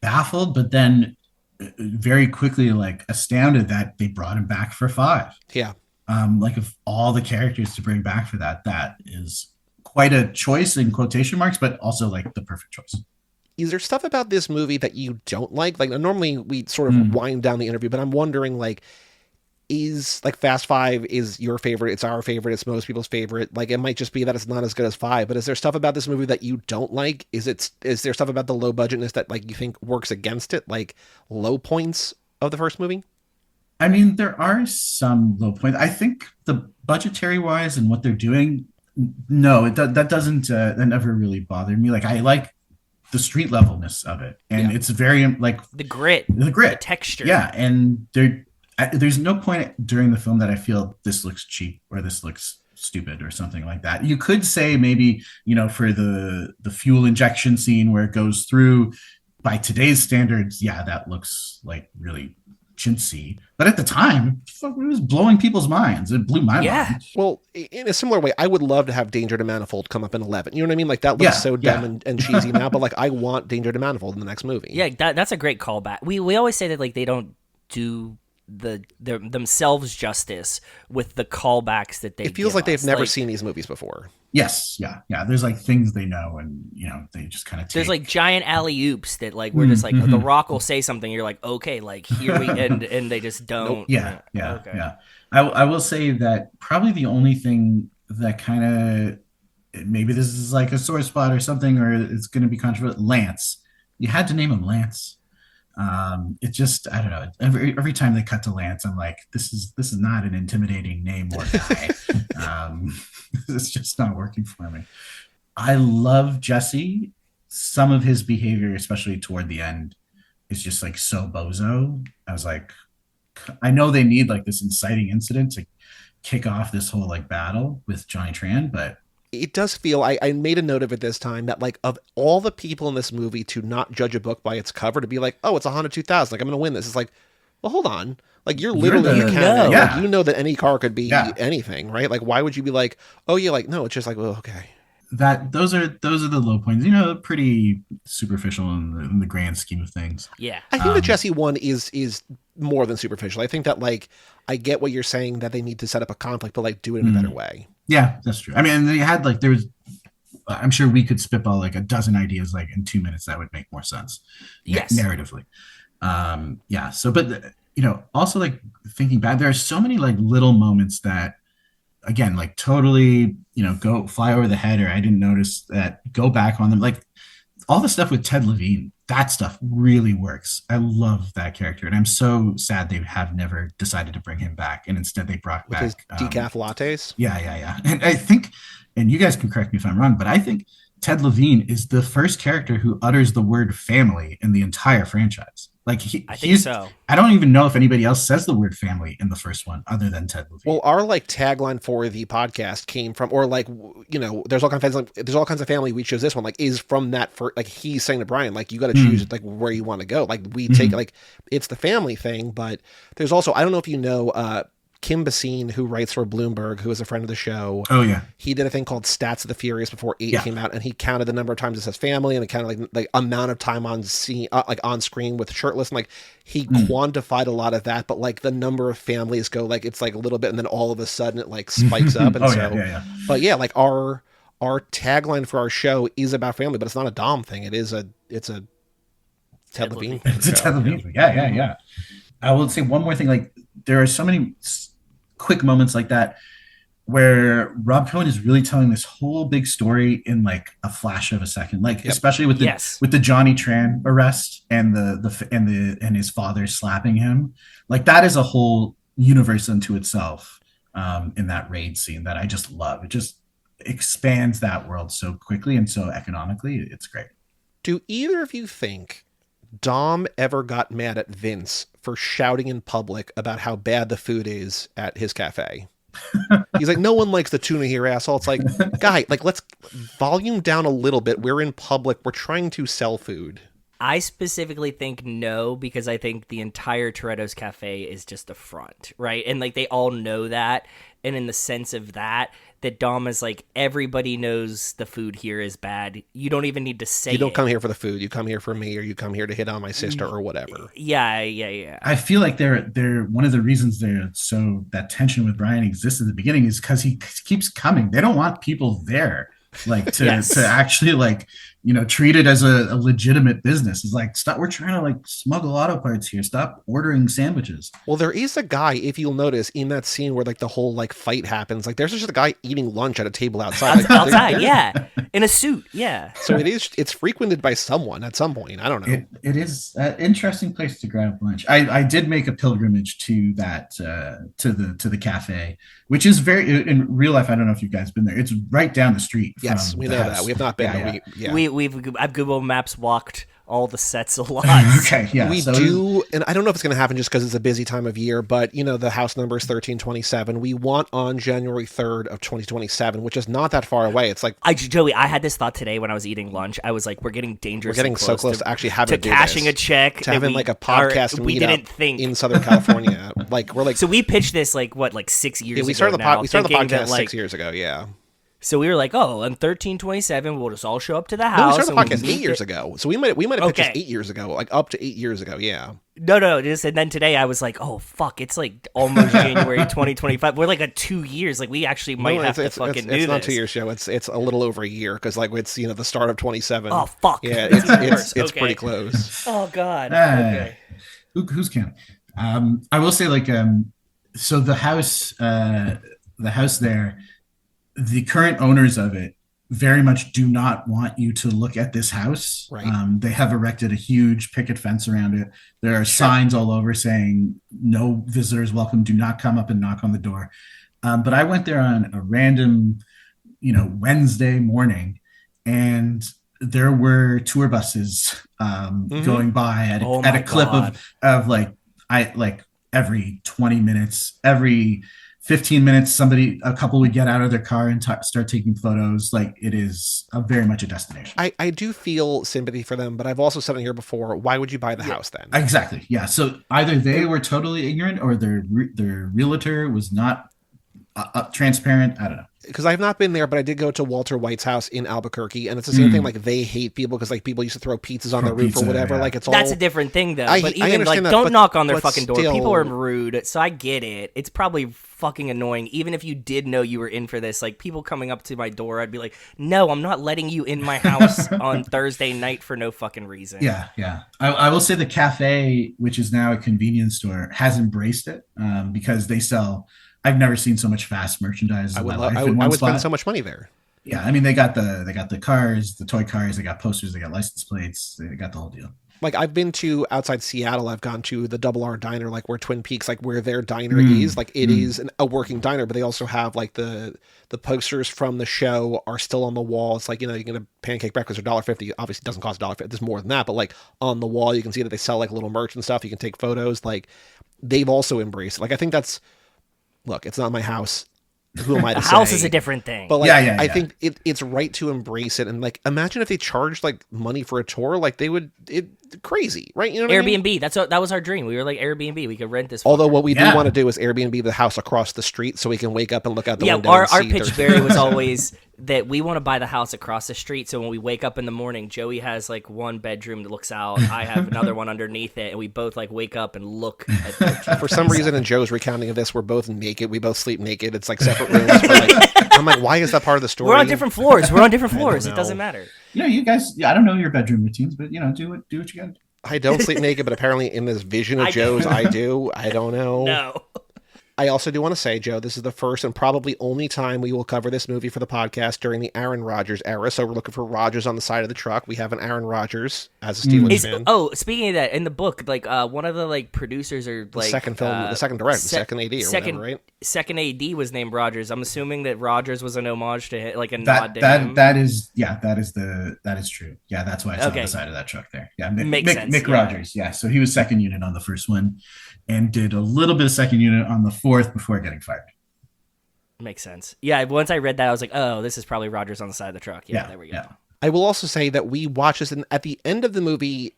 baffled, but then very quickly like astounded that they brought him back for 5. Yeah. Like of all the characters to bring back for that is quite a choice in quotation marks, but also like the perfect choice. Is there stuff about this movie that you don't like? Like normally we sort of wind down the interview, but I'm wondering like, is like Fast 5 is your favorite, it's our favorite, it's most people's favorite. Like it might just be that it's not as good as 5, but is there stuff about this movie that you don't like? Is there stuff about the low budgetness that like you think works against it, like low points of the first movie? I mean, there are some low points. I think the budgetary wise and what they're doing, no, that doesn't that never really bothered me. Like I like the street levelness of it, and it's very like the grit, the texture. Yeah, and there's no point during the film that I feel this looks cheap or this looks stupid or something like that. You could say maybe, for the fuel injection scene where it goes through, by today's standards, yeah, that looks like really chintzy. But at the time, it was blowing people's minds. It blew my mind. Well, in a similar way, I would love to have Danger to Manifold come up in 11. You know what I mean? Like that looks so dumb and cheesy now, but like I want Danger to Manifold in the next movie. Yeah, that's a great callback. We always say that like they don't do themselves justice with the callbacks that they. It feels like they've never seen these movies before. Yes, yeah. There's like things they know, and they just kind of. There's like giant alley oops that like we're just like The Rock will say something, you're like okay, like here we and they just don't. Nope. Yeah. I will say that probably the only thing that kind of, maybe this is like a sore spot or something, or it's going to be controversial. Lance, you had to name him Lance. It just, I don't know. Every time they cut to Lance, I'm like, this is not an intimidating name or guy. It's just not working for me. I love Jesse. Some of his behavior, especially toward the end, is just like so bozo. I was like, I know they need like this inciting incident to kick off this whole like battle with Johnny Tran, but it does feel, I made a note of it this time, that like of all the people in this movie to not judge a book by its cover, to be like, oh, it's a Honda 2000, like I'm gonna win this. It's like, well, hold on, like you're literally a candidate. Yeah. Like, you know that any car could be anything, right? Like why would you be like, oh yeah, like no, it's just like, well, okay. Those are the low points, pretty superficial in the grand scheme of things. Yeah, I think the Jesse one is more than superficial. I think that like I get what you're saying, that they need to set up a conflict, but like do it in a better way. Yeah, that's true. I mean, they had like, I'm sure we could spitball like a dozen ideas like in 2 minutes that would make more sense. Yes, narratively. So, but also like thinking back, there are so many like little moments that, again, like totally, go fly over the head, or I didn't notice that, go back on them. Like all the stuff with Ted Levine, that stuff really works. I love that character. And I'm so sad they have never decided to bring him back. And instead they brought back his decaf lattes. Yeah. And I think, and you guys can correct me if I'm wrong, but I think Ted Levine is the first character who utters the word family in the entire franchise. Like I think so. I don't even know if anybody else says the word family in the first one other than Ted Levine. Well, our like tagline for the podcast came from, or like, there's all kinds of family. We chose this one, like, is from that, for like he's saying to Brian, like, you got to choose like where you want to go. Like we take like, it's the family thing, but there's also, I don't know if you know, Kim Basine, who writes for Bloomberg, who is a friend of the show. Oh yeah, he did a thing called Stats of the Furious before 8 came out, and he counted the number of times it says family, and it counted like amount of time on scene, like on screen with shirtless, and like he quantified a lot of that. But like the number of families go like it's like a little bit, and then all of a sudden it like spikes up. And But yeah, like our tagline for our show is about family, but it's not a Dom thing. It's a Ted Levine. It's a Ted Levine thing. Yeah. I will say one more thing. Like there are so many quick moments like that where Rob Cohen is really telling this whole big story in like a flash of a second, like especially with the Johnny Tran arrest and and his father slapping him. Like that is a whole universe unto itself in that raid scene that I just love. It just expands that world so quickly and so economically. It's great. Do either of you think Dom ever got mad at Vince for shouting in public about how bad the food is at his cafe? He's like, no one likes the tuna here, asshole. It's like, guy, like, let's volume down a little bit. We're in public. We're trying to sell food. I specifically think no, because I think the entire Toretto's Cafe is just a front, right? And like they all know that. And in the sense of that Dom is like, everybody knows the food here is bad. You don't even need to say it. You don't come here for the food. You come here for me, or you come here to hit on my sister or whatever. Yeah. I feel like they're one of the reasons so that tension with Brian exists at the beginning is because he keeps coming. They don't want people there, like to actually like treat it as a legitimate business. It's like, stop, we're trying to like smuggle auto parts here. Stop ordering sandwiches. Well, there is a guy, if you'll notice, in that scene where like the whole like fight happens, like there's just a guy eating lunch at a table outside. Like, outside, yeah. In a suit, yeah. So it's frequented by someone at some point. I don't know. It is an interesting place to grab lunch. I did make a pilgrimage to that to the cafe, which is very, in real life. I don't know if you guys been there. It's right down the street. Yes, we know that. We have not been. I've Google Maps walked all the sets a lot. Okay, yeah. We do, and I don't know if it's going to happen just because it's a busy time of year, but the house number is 1327. We want on January 3rd of 2027, which is not that far away. It's like Joey, I had this thought today when I was eating lunch. I was like, we're getting dangerously We're getting so close to actually having to cashing a check, to having like a podcast. We didn't think in Southern California. So we pitched this like 6 years ago. We started the podcast that, 6 years ago. Yeah. So we were like, on 1327, we'll just all show up to the house. No, we started the podcast 8 years ago. So we might have pitched this 8 years ago, like up to 8 years ago. Yeah. No. And then today I was like, oh fuck, it's like almost January 2025. We're like at 2 years. Like we actually might have to fucking do this. It's not 2 years show. It's a little over a year because like it's the start of 27. Oh fuck. Yeah, it's pretty close. Oh god. Okay. Who's counting? I will say so the house there. The current owners of it very much do not want you to look at this house. Right. They have erected a huge picket fence around it. There are signs all over saying no visitors welcome. Do not come up and knock on the door. But I went there on a random, Wednesday morning, and there were tour buses going by at a clip of every 20 minutes, every 15 minutes, a couple would get out of their car and start taking photos. Like it is very much a destination. I do feel sympathy for them, but I've also said it here before. Why would you buy the house then? Exactly. Yeah. So either they were totally ignorant or their realtor was not transparent. I don't know. Because I've not been there, but I did go to Walter White's house in Albuquerque, and it's the same thing. Like they hate people because like people used to throw pizzas on their roof or whatever. Yeah. Like that's a different thing though. But even don't knock on their fucking door. People are rude, so I get it. It's probably fucking annoying. Even if you did know you were in for this, like people coming up to my door, I'd be like, no, I'm not letting you in my house on Thursday night for no fucking reason. Yeah. I will say the cafe, which is now a convenience store, has embraced it because they sell. I've never seen so much fast merchandise in my life. I would spend so much money there. Yeah, I mean they got the cars, the toy cars, they got posters, they got license plates, they got the whole deal. Like I've been to outside Seattle, I've gone to the Double R Diner, like where Twin Peaks, like where their diner is. Like it is a working diner, but they also have like the posters from the show are still on the wall. It's like, you get a pancake breakfast for $1.50. Obviously it doesn't cost $1.50. There's more than that, but like on the wall you can see that they sell like little merch and stuff. You can take photos. Like they've also embraced it. Like I think that's, look, it's not my house. Who am I to say? The house is a different thing. But like, I think it's right to embrace it. And like, imagine if they charged like money for a tour, like they would, crazy, right? You know what Airbnb. I mean? That was our dream. We were like Airbnb. We could rent this. Although what we do want to do is Airbnb the house across the street so we can wake up and look out the window. Our pitch, Barry, was always that we want to buy the house across the street. So when we wake up in the morning, Joey has like one bedroom that looks out. I have another one underneath it, and we both like wake up and look at For some reason, in Joe's recounting of this, we're both naked. We both sleep naked. It's like separate rooms. I'm like, why is that part of the story? We're on different floors. It doesn't matter. You guys. I don't know your bedroom routines, but do what you got. I don't sleep naked, but apparently in this vision of Joe's, I do. I don't know. No. I also do want to say, Joe, this is the first and probably only time we will cover this movie for the podcast during the Aaron Rodgers era. So we're looking for Rodgers on the side of the truck. We have an Aaron Rodgers as a Steelers fan. Oh, speaking of that, in the book, like one of the like producers or like the second film, the second director, the second AD or whatever, right? Second AD was named Rodgers. I'm assuming that Rodgers was an homage to him, like a nod to him. That is true. Yeah, that's why it's on the side of that truck there. Yeah, makes sense. Mick Rodgers. Yeah, so he was second unit on the first one, and did a little bit of second unit on the fourth before getting fired. Makes sense. Yeah, once I read that, I was like, oh, this is probably Rodgers on the side of the truck. Yeah, there we go. Yeah. I will also say that we watch this, and at the end of the movie,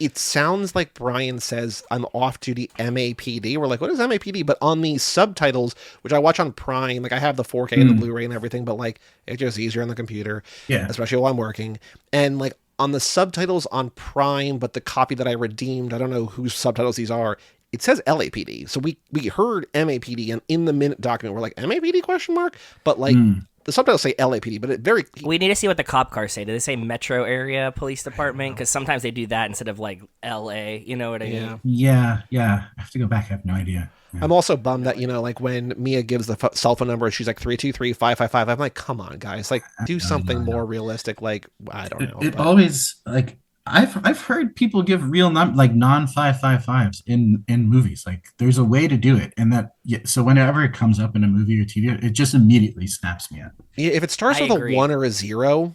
it sounds like Brian says, I'm off duty MAPD. We're like, what is MAPD? But on the subtitles, which I watch on Prime, like I have the 4K and the Blu-ray and everything, but like it's just easier on the computer, especially while I'm working. And like on the subtitles on Prime, but the copy that I redeemed, I don't know whose subtitles these are, it says LAPD. So we heard MAPD, and in the minute document, we're like, MAPD question mark? But like the subtitles say LAPD, but We need to see what the cop cars say. Do they say Metro Area Police Department? Because sometimes they do that instead of like LA. You know what I mean? Yeah. I have to go back. I have no idea. Yeah. I'm also bummed that, like when Mia gives the cell phone number, she's like 323-555. I'm like, come on, guys, like do something more realistic. Like, I don't know. It always like I've heard people give real like non 555s in movies. Like there's a way to do it, and so whenever it comes up in a movie or TV, it just immediately snaps me up. Yeah, if it starts with a 1 or a 0,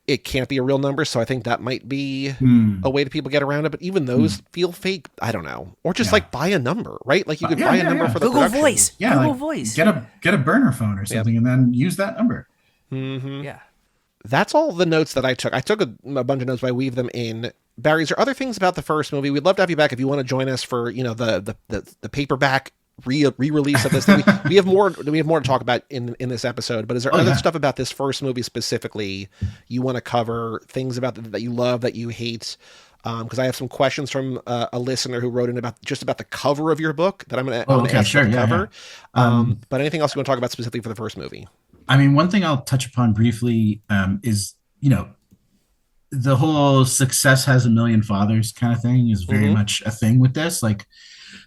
it can't be a real number. So I think that might be a way to people get around it. But even those feel fake. I don't know. Or just like buy a number, right? Like you could buy a number for the Google production. Voice. Yeah, Google like, Voice. Get a burner phone or something, and then use that number. Mm-hmm. Yeah. That's all the notes that I took. I took a bunch of notes, but I weave them in. Barry, is there other things about the first movie? We'd love to have you back if you want to join us for, the paperback re-release of this thing. We have more to talk about in this episode, but is there other stuff about this first movie specifically you want to cover, things about that you love, that you hate? Because I have some questions from a listener who wrote in about the cover of your book that I'm going to ask about the cover. But anything else you want to talk about specifically for the first movie? I mean, one thing I'll touch upon briefly is, the whole success has a million fathers kind of thing is very much a thing with this. Like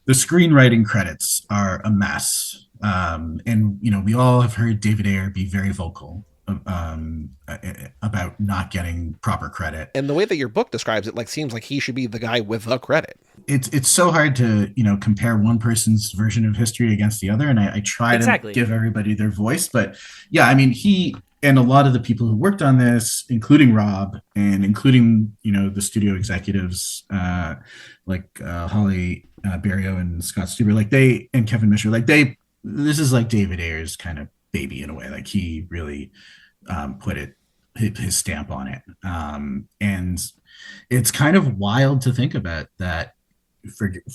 the screenwriting credits are a mess. And, we all have heard David Ayer be very vocal about not getting proper credit. And the way that your book describes it, seems like he should be the guy with the credit. It's so hard to, compare one person's version of history against the other. And I try to give everybody their voice. But yeah, I mean, he and a lot of the people who worked on this, including Rob and including, the studio executives like Holly Berrio and Scott Stuber, and Kevin Misher, this is like David Ayer's kind of baby in a way. Like he really put his stamp on it. And it's kind of wild to think about that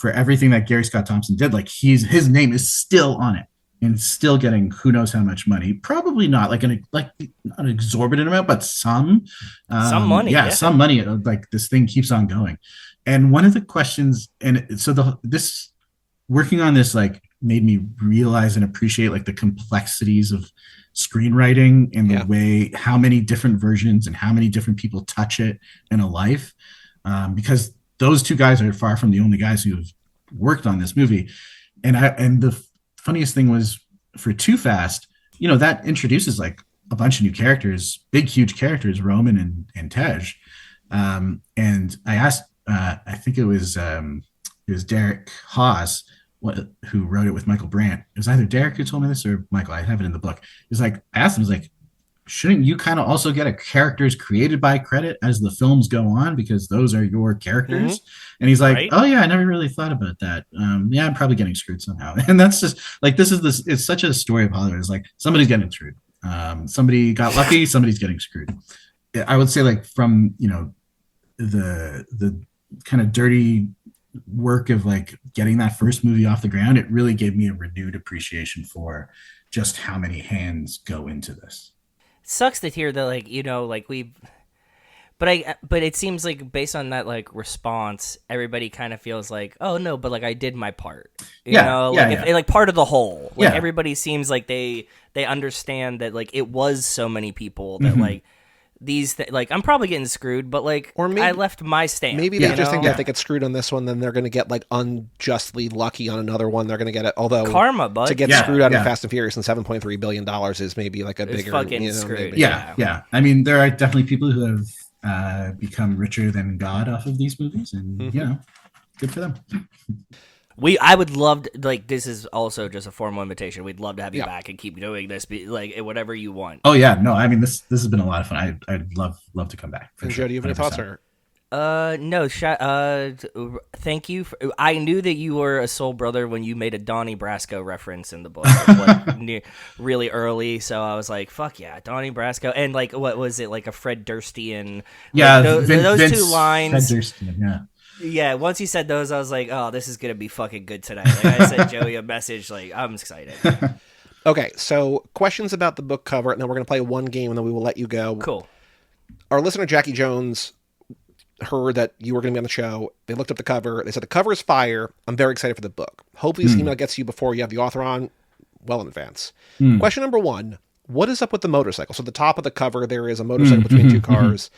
for everything that Gary Scott Thompson did, his name is still on it and still getting who knows how much money. Probably not not an exorbitant amount, but some money. Yeah, some money. This thing keeps on going. And one of the questions, and so this working on this made me realize and appreciate the complexities of screenwriting and the way how many different versions and how many different people touch it in a life, because those two guys are far from the only guys who have worked on this movie. And the funniest thing was for Too Fast, that introduces a bunch of new characters, big huge characters, Roman and Tej, and I asked I think it was Derek Haas who wrote it with Michael Brandt. It was either Derek who told me this or Michael. I have it in the book. It's I asked him, shouldn't you kind of also get a characters created by credit as the films go on, because those are your characters? And he's like, oh yeah, I never really thought about that. Yeah, I'm probably getting screwed somehow. And that's just it's such a story of Hollywood. It's somebody's getting screwed. Somebody got lucky, somebody's getting screwed. I would say from, the kind of dirty work of getting that first movie off the ground, it really gave me a renewed appreciation for just how many hands go into this. Sucks to hear that but it seems based on that response, everybody kind of feels oh no, but I did my part, if part of the whole, everybody seems they understand that it was so many people that I'm probably getting screwed, but or maybe, I left my stamp. Maybe they just think that if they get screwed on this one, then they're going to get unjustly lucky on another one. They're going to get it. Although karma, bud. To get screwed out of Fast and Furious and $7.3 billion is maybe a bigger fucking screwed. Maybe. Yeah. I mean, there are definitely people who have become richer than God off of these movies, and good for them. I would love to, this is also just a formal invitation. We'd love to have you back and keep doing this, whatever you want. Oh yeah, no, I mean this has been a lot of fun. I'd love to come back. And Joe, do you have any thoughts on it? No. Thank you. I knew that you were a soul brother when you made a Donnie Brasco reference in the book, really early. So I was like, "Fuck yeah, Donnie Brasco!" And what was it, a Fred Durstian? Yeah, those Vince, two lines. Fred Durstian, yeah. Yeah, once you said those, I was like, "Oh, this is gonna be fucking good tonight." I sent Joey a message, I'm excited. Okay, so questions about the book cover, and then we're gonna play one game, and then we will let you go. Cool. Our listener Jackie Jones heard that you were gonna be on the show. They looked up the cover. They said the cover is fire. I'm very excited for the book. Hopefully, this email gets to you before you have the author on, well in advance. Question number 1: What is up with the motorcycle? So at the top of the cover, there is a motorcycle between two cars.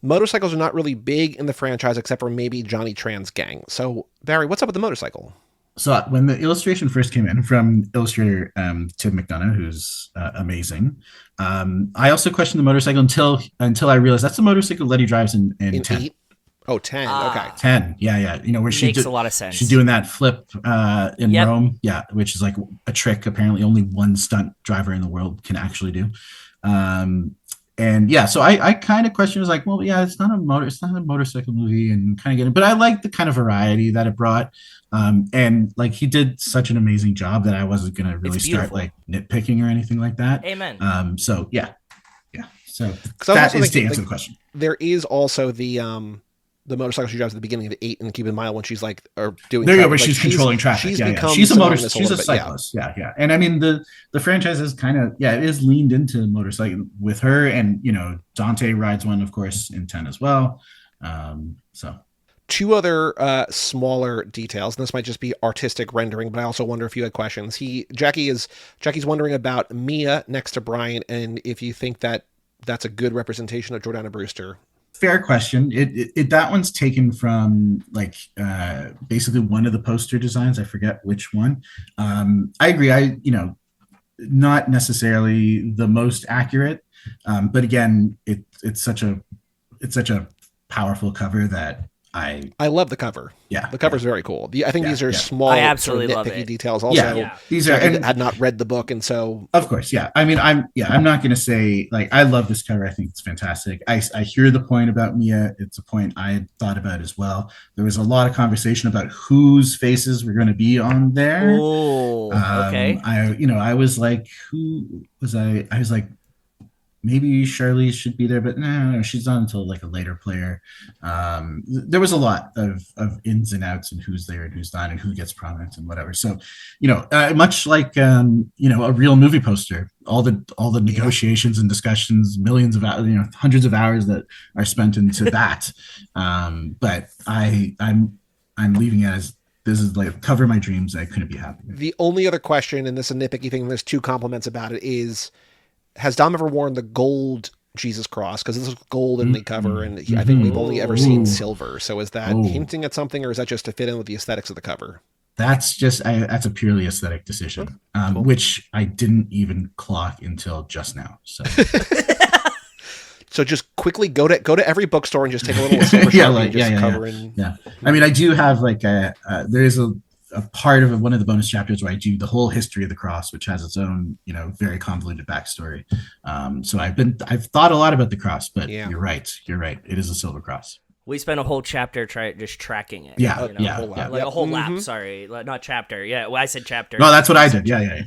Motorcycles are not really big in the franchise, except for maybe Johnny Tran's gang. So, Barry, what's up with the motorcycle? So when the illustration first came in from illustrator Tim McDonough, who's amazing, I also questioned the motorcycle until I realized that's the motorcycle Letty drives in 10. 8? Oh, 10. Okay. 10. Yeah. You know, where Makes a lot of sense. She's doing that flip in Rome. Yeah, which is like a trick apparently only one stunt driver in the world can actually do. And yeah, so I kind of questioned, was like, well, yeah, it's not a motorcycle movie, and kind of get it, but I like the kind of variety that it brought. And like he did such an amazing job that I wasn't gonna really start like nitpicking or anything like that. Amen. So yeah. So that is to answer the question. There is also the motorcycle she drives at the beginning of 8 and Keep in Mind when she's like doing. There you go, where she's controlling traffic. She's a cyclist. Yeah. Yeah. And I mean the franchise is kind of it is leaned into motorcycle with her, and you know Dante rides one, of course, in 10 as well. So. Two other smaller details, and this might just be artistic rendering, but I also wonder if you had questions. Jackie's wondering about Mia next to Brian, and if you think that's a good representation of Jordana Brewster. Fair question. It that one's taken from like basically one of the poster designs. I forget which one. I agree. Not necessarily the most accurate, but again, it's such a powerful cover that I love the cover. Yeah, the cover's very cool. I think these are small, I absolutely love nitpicky it. details. Also, these are. And had not read the book, and so of course, yeah. I mean, I'm not going to say like I love this cover. I think it's fantastic. I hear the point about Mia. It's a point I had thought about as well. There was a lot of conversation about whose faces were going to be on there. Oh, okay. I was like, who was I? I was like, maybe Charlize should be there, but no, she's not until like a later player. There was a lot of ins and outs and who's there and who's not and who gets prominent and whatever. So, much like a real movie poster, all the negotiations and discussions, millions of hours, hundreds of hours that are spent into that. But I'm leaving it as this is like cover my dreams. I couldn't be happier. The only other question, and this is a nitpicky thing, there's two compliments about it, is has Dom ever worn the gold Jesus cross? Because this is gold in the cover, and I think we've only ever seen silver. So is that hinting at something, or is that just to fit in with the aesthetics of the cover? That's just that's a purely aesthetic decision, cool. Which I didn't even clock until just now. So, so just quickly go to every bookstore and just take a little silver cover. Yeah. I mean, I do have like there is a part of one of the bonus chapters where I do the whole history of the cross, which has its own, very convoluted backstory. So I've thought a lot about the cross, but you're right. It is a silver cross. We spent a whole chapter just tracking it. Yeah, a whole lap. Sorry, not chapter. Yeah, well, I said chapter. No, that's what I did. Yeah.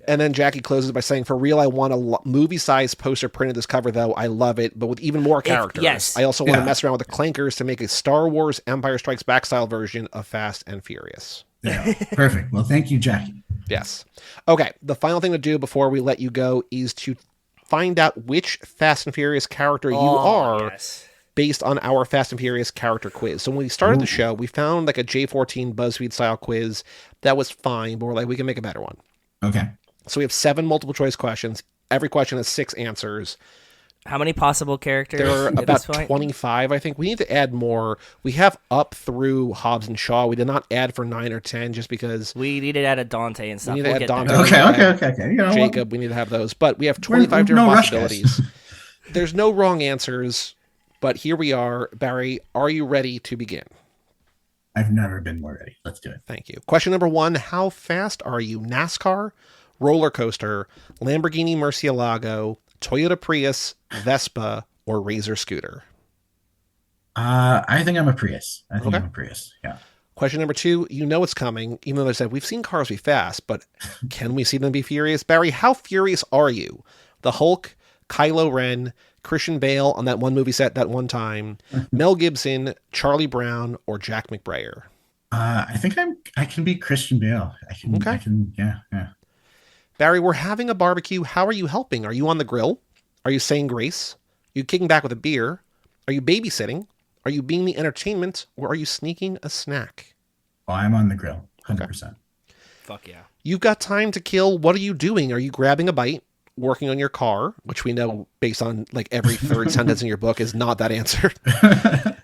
And then Jackie closes by saying, "For real, I want a movie-sized poster printed this cover, though. I love it, but with even more characters. Yes. I also want to mess around with the clankers to make a Star Wars Empire Strikes Back style version of Fast and Furious." Yeah, perfect. Well, thank you, Jackie. Yes. Okay, the final thing to do before we let you go is to find out which Fast and Furious character you are based on our Fast and Furious character quiz. So when we started the show, we found like a J14 BuzzFeed style quiz that was fine, but we're like, we can make a better one. Okay. So we have 7 multiple choice questions. Every question has 6 answers. How many possible characters? There are about 25, I think. We need to add more. We have up through Hobbs and Shaw. We did not add for 9 or 10 just because we need to add a Dante and stuff. We need to add Dante. Okay. Jacob, we need to have those. But we have 25 different possibilities. There's no wrong answers, but here we are. Barry, are you ready to begin? I've never been more ready. Let's do it. Thank you. Question number 1, how fast are you? NASCAR, roller coaster, Lamborghini Murcielago, Toyota Prius, Vespa, or Razor scooter? I think I'm a Prius. I'm a Prius. Yeah. Question number 2, you know it's coming, even though they said we've seen cars be fast, but can we see them be furious? Barry, how furious are you? The Hulk, Kylo Ren, Christian Bale on that one movie set that one time, Mel Gibson, Charlie Brown, or Jack McBrayer? I think I can be Christian Bale. I can. Yeah. Barry, we're having a barbecue. How are you helping? Are you on the grill? Are you saying grace? Are you kicking back with a beer? Are you babysitting? Are you being the entertainment? Or are you sneaking a snack? Oh, I'm on the grill. 100%. Fuck yeah. You've got time to kill. What are you doing? Are you grabbing a bite, working on your car, which we know based on like every third sentence in your book is not that answer.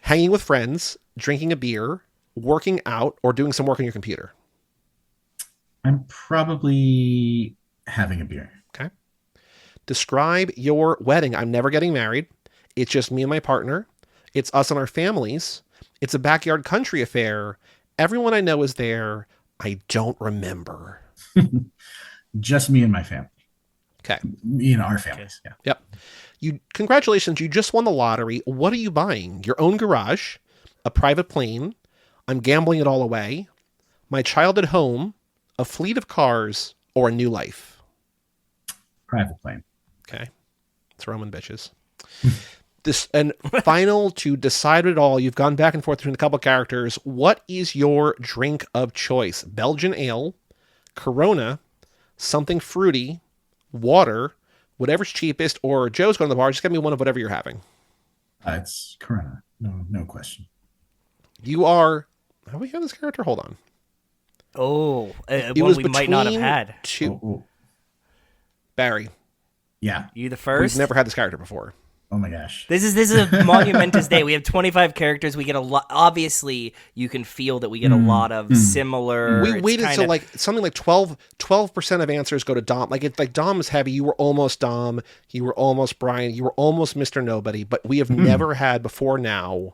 Hanging with friends, drinking a beer, working out, or doing some work on your computer. I'm probably having a beer. Okay. Describe your wedding. I'm never getting married. It's just me and my partner. It's us and our families. It's a backyard country affair. Everyone I know is there. I don't remember. Just me and my family. Okay. Me and our families. Yeah. Yep. Congratulations. You just won the lottery. What are you buying? Your own garage, a private plane. I'm gambling it all away. My childhood home, a fleet of cars, or a new life. Private plane. Okay. It's Roman bitches. This and final to decide it all. You've gone back and forth between a couple characters. What is your drink of choice? Belgian ale, Corona, something fruity, water, whatever's cheapest, or Joe's going to the bar. Just get me one of whatever you're having. It's Corona. No question. You are. How do we have this character? Hold on. Oh, It one was we might not have had. Two. Barry. Yeah. You the first? We've never had this character before. Oh my gosh. This is a monumentous day. We have 25 characters. We get a lot. Obviously, you can feel that we get a lot of similar. We waited so like something like 12% of answers go to Dom. Like it's like Dom is heavy. You were almost Dom. You were almost Brian. You were almost Mr. Nobody. But we have never had before now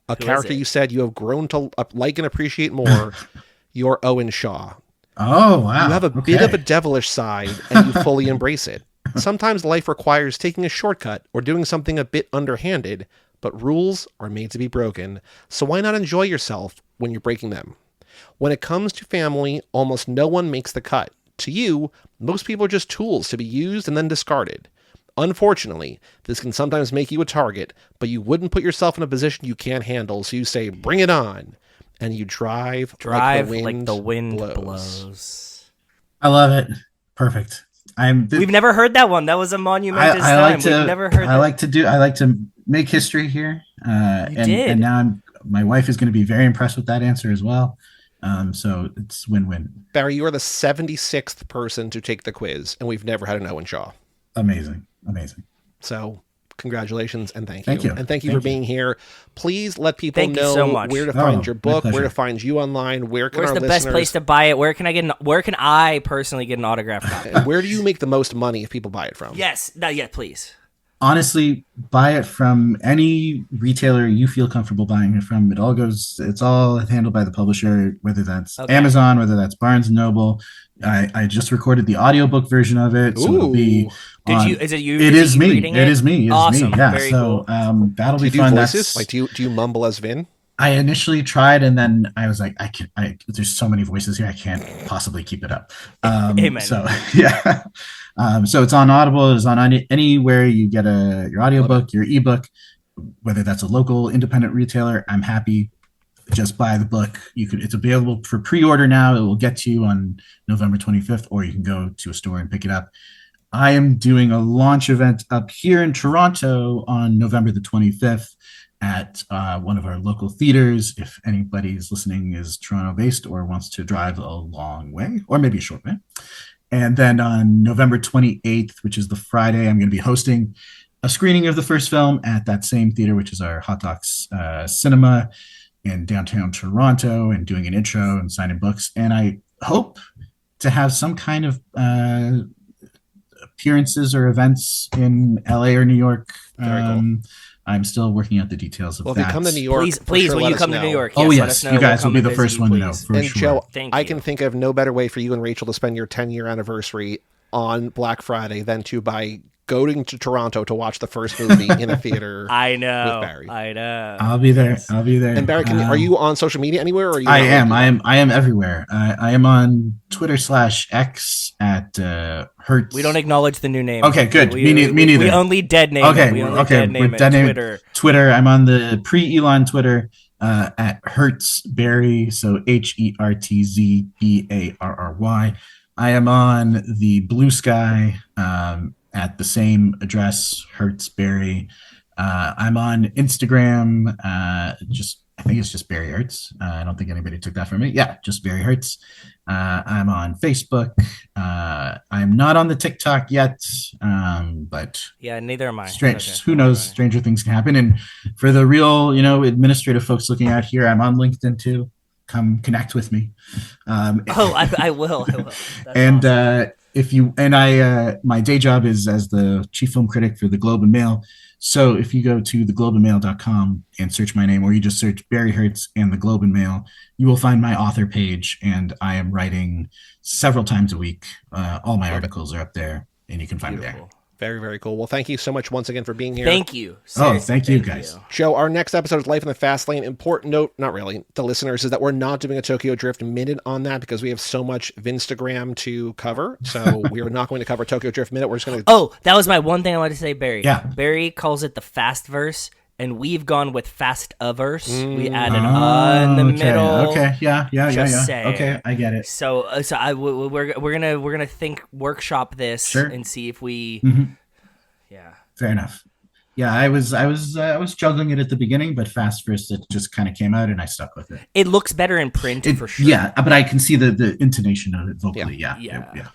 a character you said you have grown to like and appreciate more. You're Owen Shaw. Oh wow. You have a bit of a devilish side, and you fully embrace it. Sometimes life requires taking a shortcut or doing something a bit underhanded, but rules are made to be broken, so why not enjoy yourself when you're breaking them? When it comes to family, almost no one makes the cut. To you, most people are just tools to be used and then discarded. Unfortunately, this can sometimes make you a target, but you wouldn't put yourself in a position you can't handle, so you say, bring it on, and you drive like the wind blows. I love it. Perfect. We've never heard that one. That was a monumentous time. We've never heard that. I like to make history here. And now my wife is going to be very impressed with that answer as well. So it's win-win. Barry, you are the 76th person to take the quiz, and we've never had an Owen Shaw. Amazing. So congratulations and thank you. And thank you for being here. Please let people know so much. where to find your book, where to find you online, where's the best place to buy it? Where can I personally get an autographed copy? And where do you make the most money if people buy it from? Yes, please. Honestly, buy it from any retailer you feel comfortable buying it from. It's all handled by the publisher, whether that's Amazon, whether that's Barnes & Noble. I just recorded the audiobook version of it, so it'll be Is it you? It is me. It is me. Awesome. Yeah. Very so cool. That'll be do fun. Voices? Like do you mumble as Vin? I initially tried, and then I was like, there's so many voices here, I can't possibly keep it up. Amen. So yeah. So it's on Audible. It's on anywhere you get your audiobook, your ebook, whether that's a local independent retailer. I'm happy. Just buy the book. It's available for pre-order now. It will get to you on November 25th, or you can go to a store and pick it up. I am doing a launch event up here in Toronto on November the 25th at one of our local theaters. If anybody's listening is Toronto-based or wants to drive a long way, or maybe a short way. And then on November 28th, which is the Friday, I'm going to be hosting a screening of the first film at that same theater, which is our Hot Docs Cinema in downtown Toronto, and doing an intro and signing books. And I hope to have some kind of appearances or events in LA or New York. Very cool. I'm still working out the details of that. Well, if you come to New York, please, sure, when you come to New York, yes, you guys will be the first one to know. For and sure. Joe, Thank I you. can think of no better way for you and Rachel to spend your 10-year anniversary on Black Friday than to by going to Toronto to watch the first movie in a theater. I know. With Barry. I know. I'll be there. And Barry, are you on social media anywhere? Or are you I am everywhere. I am on Twitter /X at Hertz. We don't acknowledge the new name. Okay, good. Me neither. We only dead name. Okay, We only okay. dead name Dead name Twitter. Twitter. I'm on the pre-Elon Twitter at Hertz Barry. So HertzBarry. I am on the Blue Sky at the same address, Hertz Barry. I'm on Instagram, just I think it's just Barry Hertz. I don't think anybody took that from me. Yeah, just Barry Hertz. I'm on Facebook. I'm not on the TikTok yet, but yeah, neither am I. strange. Okay. Who knows? Stranger things can happen. And for the real, administrative folks looking out here, I'm on LinkedIn too. Come connect with me. I will. That's and awesome. if you and I, my day job is as the chief film critic for the Globe and Mail. So if you go to theglobeandmail.com and search my name, or you just search Barry Hertz and the Globe and Mail, you will find my author page. And I am writing several times a week. All my articles are up there, and you can find me there. Very, very cool. Well, thank you so much once again for being here. Thank you. Seriously, thank you, guys. Joe, our next episode is Life in the Fast Lane. Important note, not really, the listeners, is that we're not doing a Tokyo Drift Minute on that because we have so much Vinstagram to cover. So we are not going to cover Tokyo Drift Minute. We're just going to... Oh, that was my one thing I wanted to say, Barry. Yeah. Barry calls it the fast verse, and we've gone with fast-averse. We added in the middle. Okay, yeah. Saying. Okay, I get it. So we're gonna workshop this and see if we... Mm-hmm. Yeah. Fair enough. Yeah, I was juggling it at the beginning, but fast first it just kind of came out and I stuck with it. It looks better in print for sure. Yeah, but I can see the intonation of it vocally. Yeah.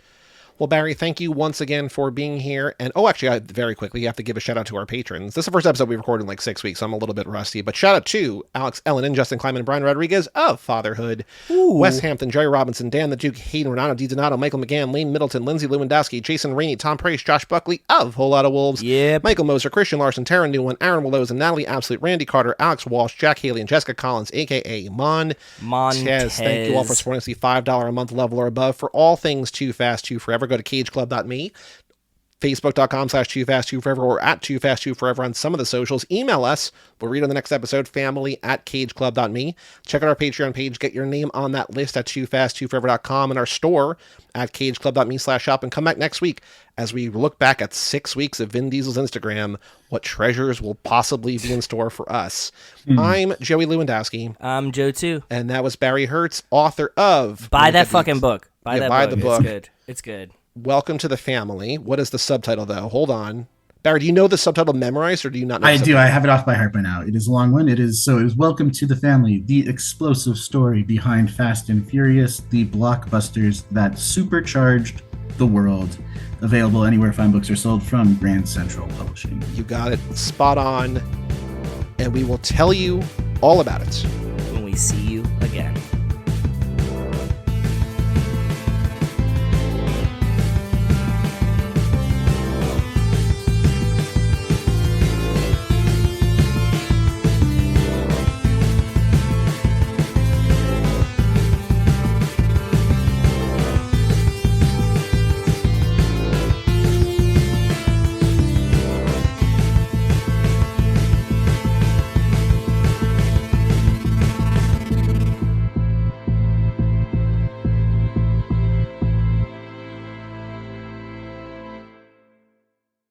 Well, Barry, thank you once again for being here. And actually, very quickly, you have to give a shout out to our patrons. This is the first episode we recorded in like 6 weeks, so I'm a little bit rusty. But shout out to Alex Ellen, Justin Kleiman, Brian Rodriguez of Fatherhood, Wes Hampton, Jerry Robinson, Dan the Duke, Hayden Renato, Di Donato, Michael McGann, Lane Middleton, Lindsay Lewandowski, Jason Rainey, Tom Price, Josh Buckley of Whole Lotta Wolves, Michael Moser, Christian Larson, Tara Newman, Aaron Willows, and Natalie Absolute, Randy Carter, Alex Walsh, Jack Haley, and Jessica Collins, a.k.a. Montez. Thank you all for supporting us, the $5 a month level or above. For all things Too Fast, Too Forever, go to cageclub.me. Facebook.com/TooFastTooForever or at TooFastTooForever on some of the socials. Email us. We'll read on the next episode, family@cageclub.me. Check out our Patreon page. Get your name on that list at TooFastTooForever.com and our store at cageclub.me/shop. And come back next week as we look back at 6 weeks of Vin Diesel's Instagram. What treasures will possibly be in store for us? I'm Joey Lewandowski. I'm Joe too. And that was Barry Hertz, author of... Buy that fucking book. Buy the book. It's good. Welcome to the family. What is the subtitle, though? Hold on. Barry, do you know the subtitle memorized, or do you not know? I do. I have it off by heart by now. It is a long one. It is Welcome to the Family, the explosive story behind Fast and Furious, the blockbusters that supercharged the world. Available anywhere fine books are sold from Grand Central Publishing. You got it. Spot on. And we will tell you all about it when we see you again.